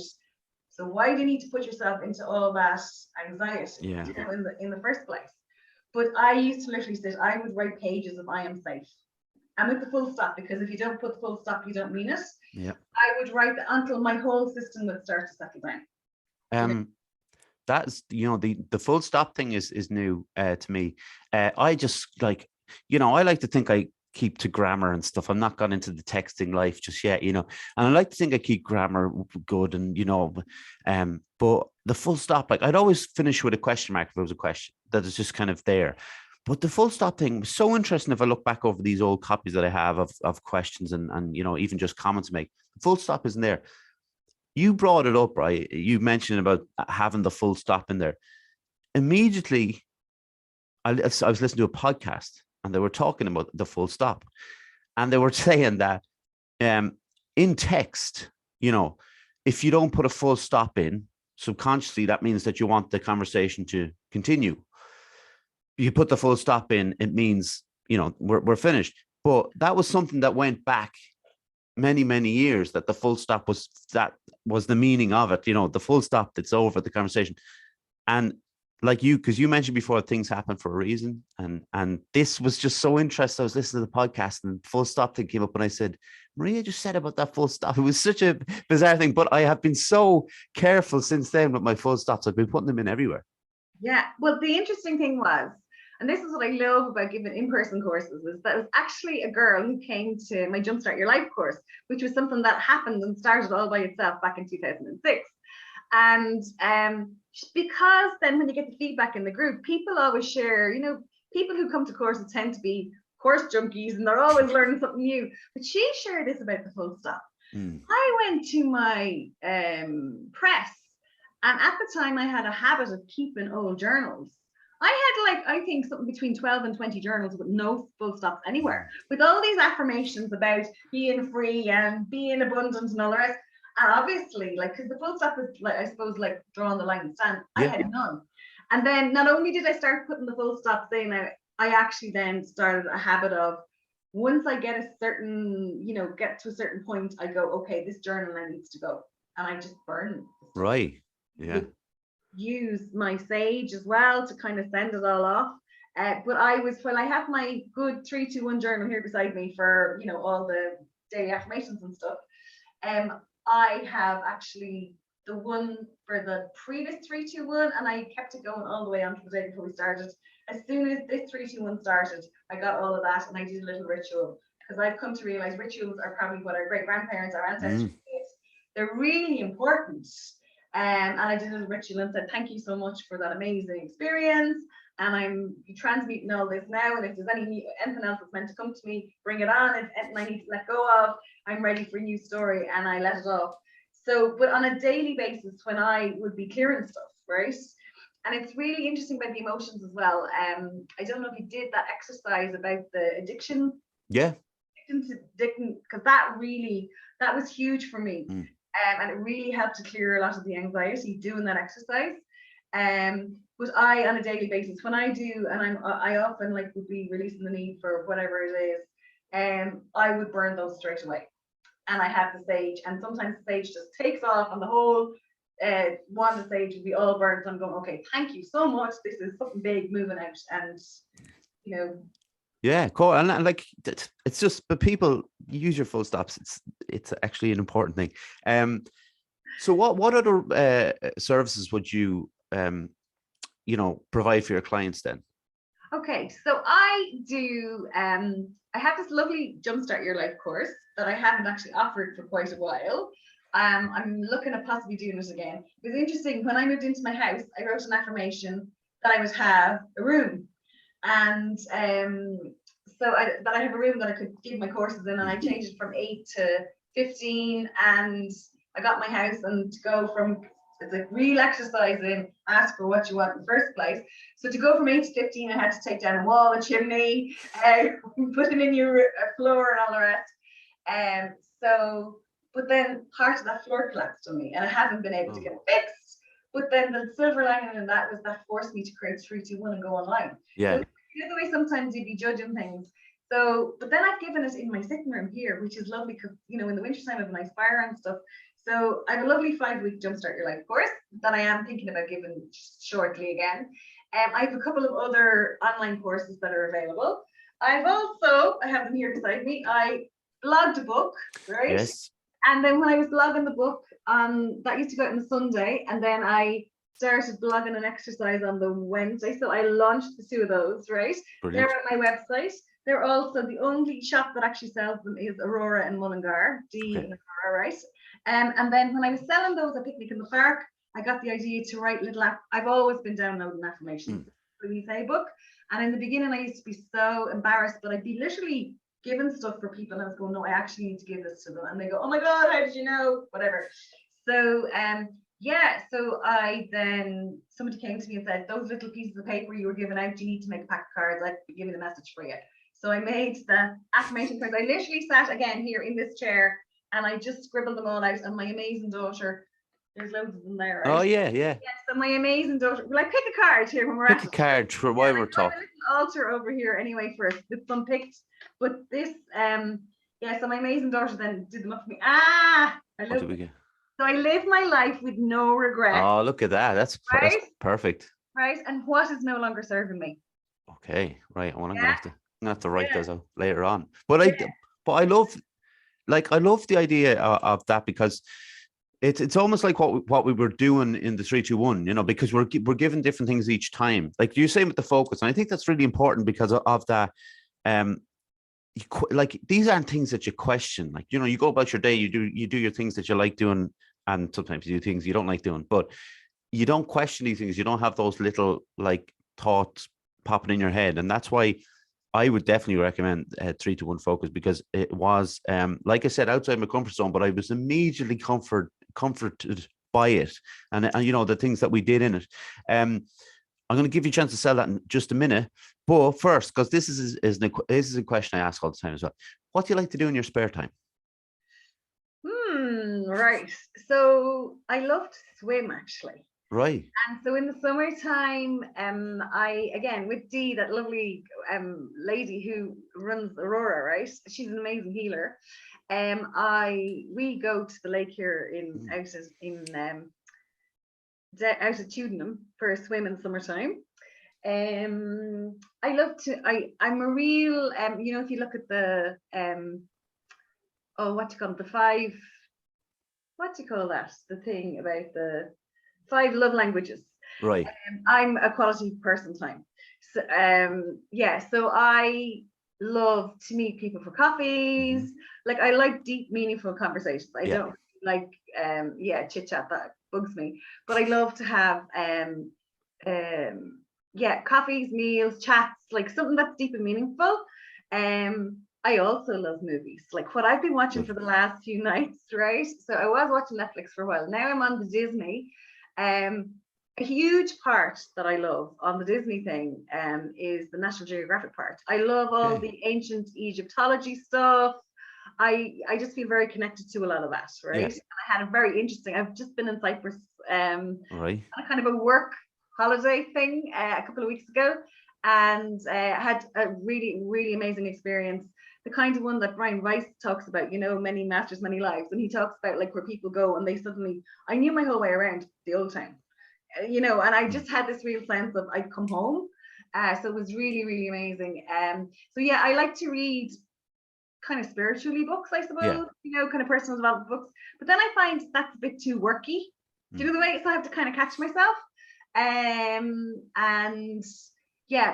So why do you need to put yourself into all that anxiety in the first place? But I used to literally sit. I would write pages of "I am safe," and with the full stop, because if you don't put the full stop, you don't mean it. Yeah. I would write that until my whole system would start to settle down. That's, the full stop thing is new to me. I just like, I like to think I keep to grammar and stuff. I'm not gone into the texting life just yet, and I like to think I keep grammar good and, but the full stop, like I'd always finish with a question mark if it was a question that is just kind of there. But the full stop thing was so interesting. If I look back over these old copies that I have of questions and even just comments to make, the full stop isn't there. You brought it up, right? You mentioned about having the full stop in there. Immediately, I was listening to a podcast and they were talking about the full stop. And they were saying that in text, if you don't put a full stop in, subconsciously, that means that you want the conversation to continue. You put the full stop in, it means, we're finished. But that was something that went back many, many years, that the full stop was the meaning of it. The full stop, it's over the conversation. And like because you mentioned before, things happen for a reason. And this was just so interesting. I was listening to the podcast and full stop thing came up and I said, Maria just said about that full stop. It was such a bizarre thing, but I have been so careful since then with my full stops. I've been putting them in everywhere. Yeah. Well, the interesting thing was, and this is what I love about giving in-person courses, is that it was actually a girl who came to my Jumpstart Your Life course, which was something that happened and started all by itself back in 2006. And because then when you get the feedback in the group, people always share, people who come to courses tend to be course junkies and they're always learning something new. But she shared this about the full stop. I went to my press, and at the time I had a habit of keeping old journals. I had I think something between 12 and 20 journals with no full stops anywhere, with all these affirmations about being free and being abundant and all the rest. And obviously, because the full stop was I suppose drawing the line in the sand, I had none. And then not only did I start putting the full stops in, I actually then started a habit of, once I get a certain, get to a certain point, I go, okay, this journal now needs to go. And I just burn it. Right. Yeah. Use my sage as well to kind of send it all off. But I have my good 3-2-1 journal here beside me for, all the daily affirmations and stuff. I have actually the one for the previous 3-2-1, and I kept it going all the way on to the day before we started. As soon as this 3-2-1 started, I got all of that and I did a little ritual, because I've come to realize rituals are probably what our great grandparents, our ancestors did. They're really important. And I did a little ritual and said, thank you so much for that amazing experience. And I'm transmuting all this now. And if there's anything else that's meant to come to me, bring it on. If anything I need to let go of, I'm ready for a new story, and I let it off. So, but on a daily basis, when I would be clearing stuff, right? And it's really interesting about the emotions as well. I don't know if you did that exercise about the addiction. Yeah. Because that was huge for me. And it really helped to clear a lot of the anxiety doing that exercise. But I, on a daily basis, when I do, and I often would be releasing the need for whatever it is, I would burn those straight away. And I have the sage, and sometimes the sage just takes off, and the whole wand of sage would be all burnt. So I'm going, okay, thank you so much. This is something big moving out, and Yeah, cool. And it's just, but people use your full stops. It's actually an important thing. So what other services would you provide for your clients then? Okay, so I do. I have this lovely Jumpstart Your Life course that I haven't actually offered for quite a while. I'm looking at possibly doing it again. It was interesting, when I moved into my house, I wrote an affirmation that I would have a room. And that I have a room that I could give my courses in, and I changed it from 8 to 15, and I got my house, and to go from, it's like real exercising, ask for what you want in the first place. So to go from 8 to 15, I had to take down a wall, a chimney, put in a new floor and all the rest. But then part of that floor collapsed on me, and I haven't been able to get it fixed. But then the silver lining in that was that forced me to create 3, 2, 1 and go online. Yeah. So the other way, sometimes you'd be judging things. So, but then I've given it in my sitting room here, which is lovely because, in the wintertime I have a nice fire and stuff. So I have a lovely 5-week Jumpstart Your Life course that I am thinking about giving shortly again. I have a couple of other online courses that are available. I have them here beside me. I blogged a book, right? Yes. And then when I was blogging the book, that used to go out on a Sunday, and then I started blogging an exercise on the Wednesday. So I launched the 2 of those, right? Brilliant. They're on my website. They're also the only shop that actually sells them is Aurora and Mullingar, and Aurora, right? And then when I was selling those at Picnic in the Park, I got the idea to write little. I've always been downloading affirmations for the book, and in the beginning I used to be so embarrassed, but I'd be literally giving stuff for people, and I was going, no, I actually need to give this to them, and they go, oh my God, how did you know? Whatever. So so I then, somebody came to me and said, those little pieces of paper you were giving out, you need to make a pack of cards. I'd be giving a message for you. So I made the affirmation cards. I literally sat again here in this chair, and I just scribbled them all out. And my amazing daughter, there's loads of them there, right? Oh yeah. Yes, so my amazing daughter, will I pick a card here when we're Pick a card for while we're talking. A little altar over here anyway first with some picked, but this so my amazing daughter then did them up for me. So I live my life with no regret. Oh, look at that. That's perfect. Right. And what is no longer serving me? Okay, right. Well, I'm gonna have to write those out later on. But I love the idea of that, because it's almost like what we were doing in the 3, 2, 1, because we're given different things each time. Like you say with the focus, and I think that's really important because of that. Like these aren't things that you question. Like, you go about your day, you do your things that you like doing, and sometimes you do things you don't like doing, but you don't question these things. You don't have those little like thoughts popping in your head. And that's why I would definitely recommend 3, 2, 1 focus, because it was, like I said, outside my comfort zone, but I was immediately comforted by it, and the things that we did in it. I'm going to give you a chance to sell that in just a minute. But first, because this is a question I ask all the time as well. What do you like to do in your spare time? Right. So I love to swim, actually. Right. And so in the summertime, I, again, with Dee, that lovely lady who runs Aurora, right? She's an amazing healer. We go to the lake here out at Tuddenham for a swim in the summertime. I'm a real, if you look at the, the thing about the 5 love languages. Right. I'm a quality person time. So, so I love to meet people for coffees. Like, I like deep, meaningful conversations. I don't like, chit chat, that bugs me. But I love to have, coffees, meals, chats, like something that's deep and meaningful. I also love movies, like what I've been watching for the last few nights, right? So I was watching Netflix for a while. Now I'm on the Disney. A huge part that I love on the Disney thing is the National Geographic part. I love all the ancient Egyptology stuff. I just feel very connected to a lot of that, right? And I had a very interesting, I've just been in Cyprus on a kind of a work holiday thing a couple of weeks ago, and had a really, really amazing experience. The kind of one that Brian Weiss talks about, many masters, many lives. And he talks about like where people go and they suddenly, I knew my whole way around the old town, and I just had this real sense of I'd come home. So it was really, really amazing. I like to read kind of spiritually books, I suppose, kind of personal development books. But then I find that's a bit too worky. Do you know the way? So I have to kind of catch myself.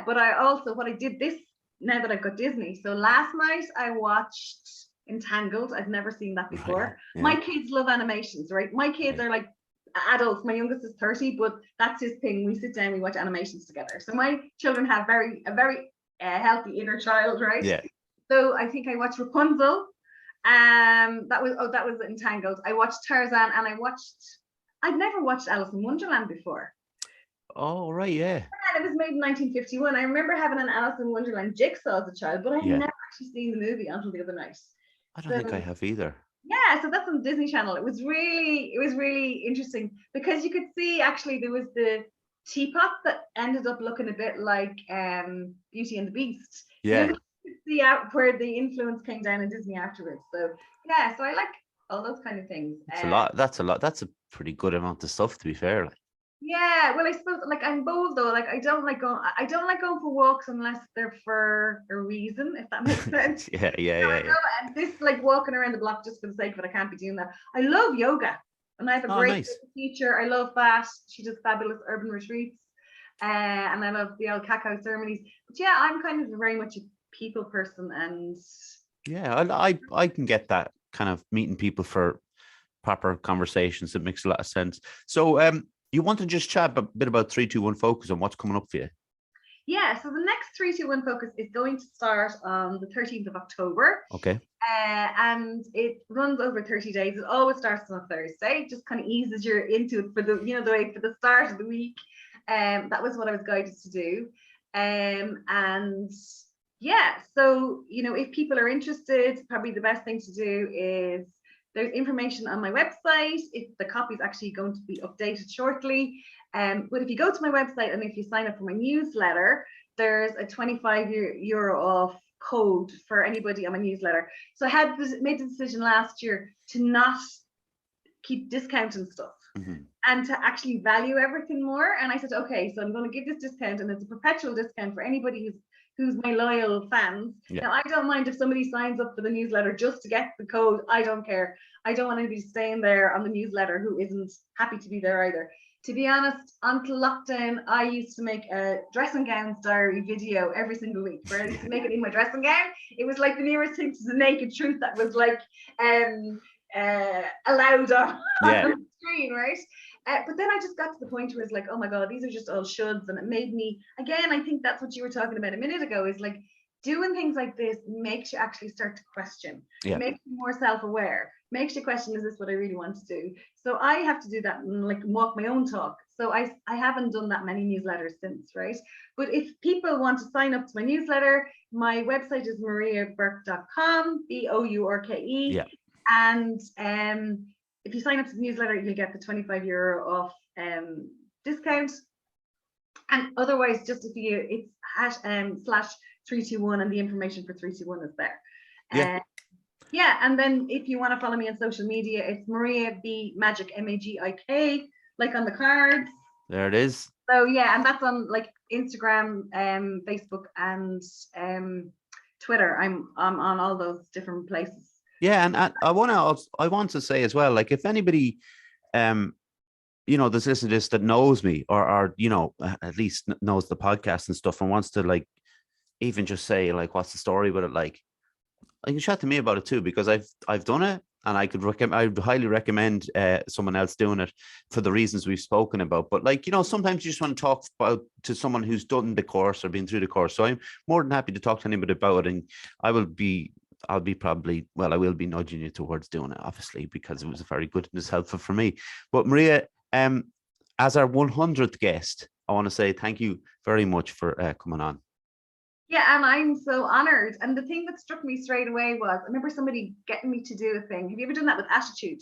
But I also, what I did this, now that I've got Disney. So last night I watched Entangled. I've never seen that before. My kids love animations, right? My kids are like adults. My youngest is 30, but that's his thing. We sit down, we watch animations together. So my children have a very healthy inner child, right? Yeah. So I think I watched Rapunzel. That was Entangled. I watched Tarzan, and I'd never watched Alice in Wonderland before. Oh, right, yeah. And it was made in 1951. I remember having an Alice in Wonderland jigsaw as a child, but I had Yeah. never actually seen the movie until the other night. I don't think I have either. Yeah, so that's on Disney Channel. It was really interesting because you could see actually there was the teapot that ended up looking a bit like Beauty and the Beast. Yeah. You know, you could see out where the influence came down in Disney afterwards. So yeah, so I like all those kind of things. That's a lot. That's a pretty good amount of stuff, to be fair. Like. Yeah, well, I suppose like I'm bold though. Like I don't like going for walks unless they're for a reason, if that makes sense. yeah. And this like walking around the block just for the sake of it, I can't be doing that. I love yoga, and I have a great teacher. I love that. She does fabulous urban retreats, and I love the old cacao ceremonies. But yeah, I'm kind of very much a people person, and yeah, I can get that kind of meeting people for proper conversations. It makes a lot of sense. So you want to just chat a bit about 3-2-1 focus and what's coming up for you? Yeah, so the next 3-2-1 focus is going to start on the 13th of October. Okay. And it runs over 30 days. It always starts on a Thursday. Just kind of eases you into it for the for the start of the week. That was what I was guided to do. And yeah, so if people are interested, probably the best thing to do is there's information on my website. The copy is actually going to be updated shortly. But if you go to my website and if you sign up for my newsletter, there's a €25 off code for anybody on my newsletter. So I had made the decision last year to not keep discounting stuff and to actually value everything more. And I said, okay, so I'm going to give this discount, and it's a perpetual discount for anybody who's my loyal fans. Yeah. Now, I don't mind if somebody signs up for the newsletter just to get the code. I don't care. I don't want anybody staying there on the newsletter who isn't happy to be there either. To be honest, until lockdown, I used to make a dressing gown diary video every single week, where I used to make it in my dressing gown. It was like the nearest thing to the naked truth that was like allowed on the screen, right? But then I just got to the point where it's like, oh my God, these are just all shoulds. And it made me, again, I think that's what you were talking about a minute ago, is like doing things like this makes you actually start to question, makes you more self-aware, makes you question, is this what I really want to do? So I have to do that and like walk my own talk. So I haven't done that many newsletters since, right? But if people want to sign up to my newsletter, my website is mariabourke.com, Bourke. Yeah. And if you sign up to the newsletter, you'll get the €25 off discount. And otherwise, just if you, it's /321, and the information for 321 is there. Yeah, and then if you want to follow me on social media, it's Maria B Magic, MAGIK, like on the cards. There it is. So yeah, and that's on like Instagram, Facebook, and Twitter. I'm on all those different places. Yeah, and I want to say as well, like if anybody, that's listening to this that knows me or at least knows the podcast and stuff and wants to like even just say like what's the story with it, like you can chat to me about it too, because I've done it, and I would highly recommend someone else doing it for the reasons we've spoken about. But like sometimes you just want to talk to someone who's done the course or been through the course. So I'm more than happy to talk to anybody about it, and I will be nudging you towards doing it, obviously, because it was very good and it's helpful for me. But Maria, as our 100th guest, I want to say thank you very much for coming on. Yeah, and I'm so honored. And the thing that struck me straight away was, I remember somebody getting me to do a thing. Have you ever done that with attitude?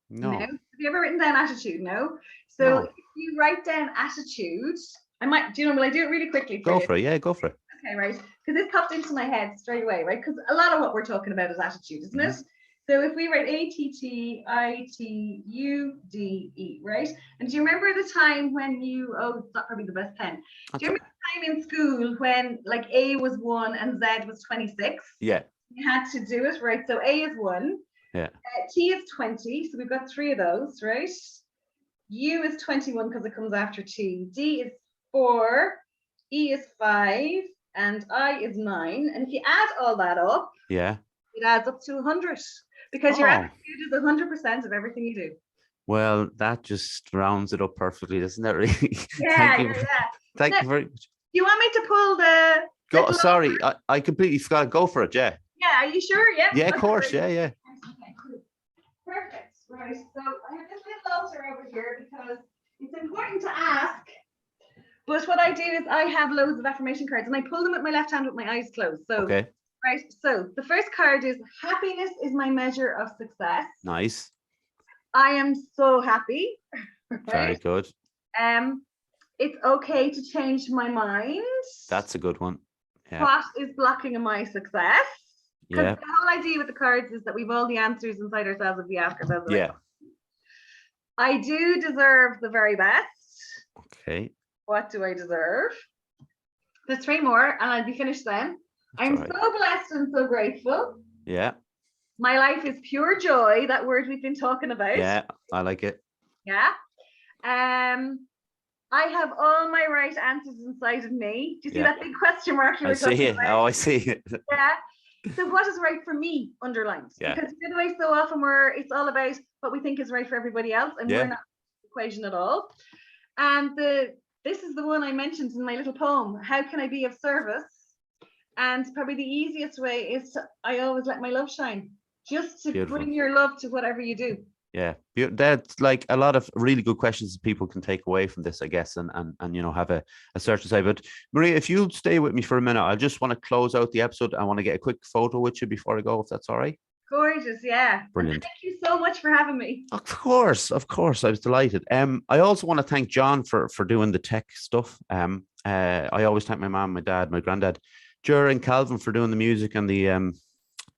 No. Have you ever written down attitude? No. So if you write down attitude, will I do it really quickly? Go for it. Yeah, go for it. Okay, right. Because this popped into my head straight away, right? Because a lot of what we're talking about is attitude, isn't it? So if we write ATTITUDE, right? And do you remember the time when it's not probably the best pen. Do you remember the time in school when like A was 1 and Z was 26? Yeah. You had to do it, right? So A is 1. Yeah. T is 20. So we've got 3 of those, right? U is 21 because it comes after 2. D is 4. E is 5. And I is 9. And if you add all that up, it adds up to 100. Because your attitude is 100% of everything you do. Well, that just rounds it up perfectly, doesn't it? Really? Yeah, Thank you very much. Do you want me to pull the Go. Sorry, I completely forgot. Go for it. Yeah. Yeah. Are you sure? Yeah. Yeah, of course. Yeah. Okay, cool. Perfect. Right. So I have this little altar over here because it's important to ask. But what I do is I have loads of affirmation cards and I pull them with my left hand with my eyes closed. So, Okay. right. So the first card is happiness is my measure of success. Nice. I am so happy. Right? Very good. It's okay to change my mind. That's a good one. Yeah. What is blocking my success? Because Yeah. the whole idea with the cards is that we've all the answers inside ourselves if we ask ourselves. Yeah. I do deserve the very best. Okay. What do I deserve? There's 3 more and I'll be finished then. I'm right. so blessed and so grateful. Yeah. My life is pure joy, that word we've been talking about. Yeah, I like it. Yeah. I have all my right answers inside of me. Do you see that big question mark you were talking about? Oh, I see it. Yeah. So what is right for me underlined? Yeah. Because the way so often it's all about what we think is right for everybody else, and we're not in the equation at all. And this is the one I mentioned in my little poem. How can I be of service? And probably the easiest way is I always let my love shine. Just to bring your love to whatever you do. Yeah, that's like a lot of really good questions that people can take away from this, I guess, and have a certain side. But Maria, if you'll stay with me for a minute, I just want to close out the episode. I want to get a quick photo with you before I go, if that's all right. Gorgeous, yeah. Brilliant. Thank you so much for having me. Of course, I was delighted. I also want to thank John for doing the tech stuff. I always thank my mom, my dad, my granddad, Jer and Calvin for doing the music and the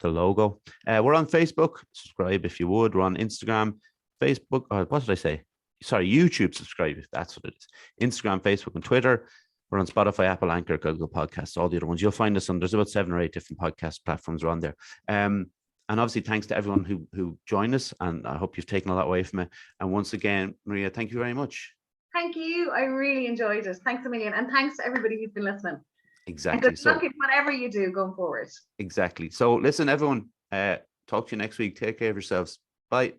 logo. We're on Facebook. Subscribe if you would. We're on Instagram, Facebook. What did I say? Sorry, YouTube. Subscribe if that's what it is. Instagram, Facebook, and Twitter. We're on Spotify, Apple, Anchor, Google Podcasts, all the other ones. You'll find us on. There's about 7 or 8 different podcast platforms around there. And obviously, thanks to everyone who joined us. And I hope you've taken a lot away from it. And once again, Maria, thank you very much. Thank you. I really enjoyed it. Thanks a million. And thanks to everybody who's been listening. Exactly. And good luck in whatever you do going forward. Exactly. So listen, everyone, talk to you next week. Take care of yourselves. Bye.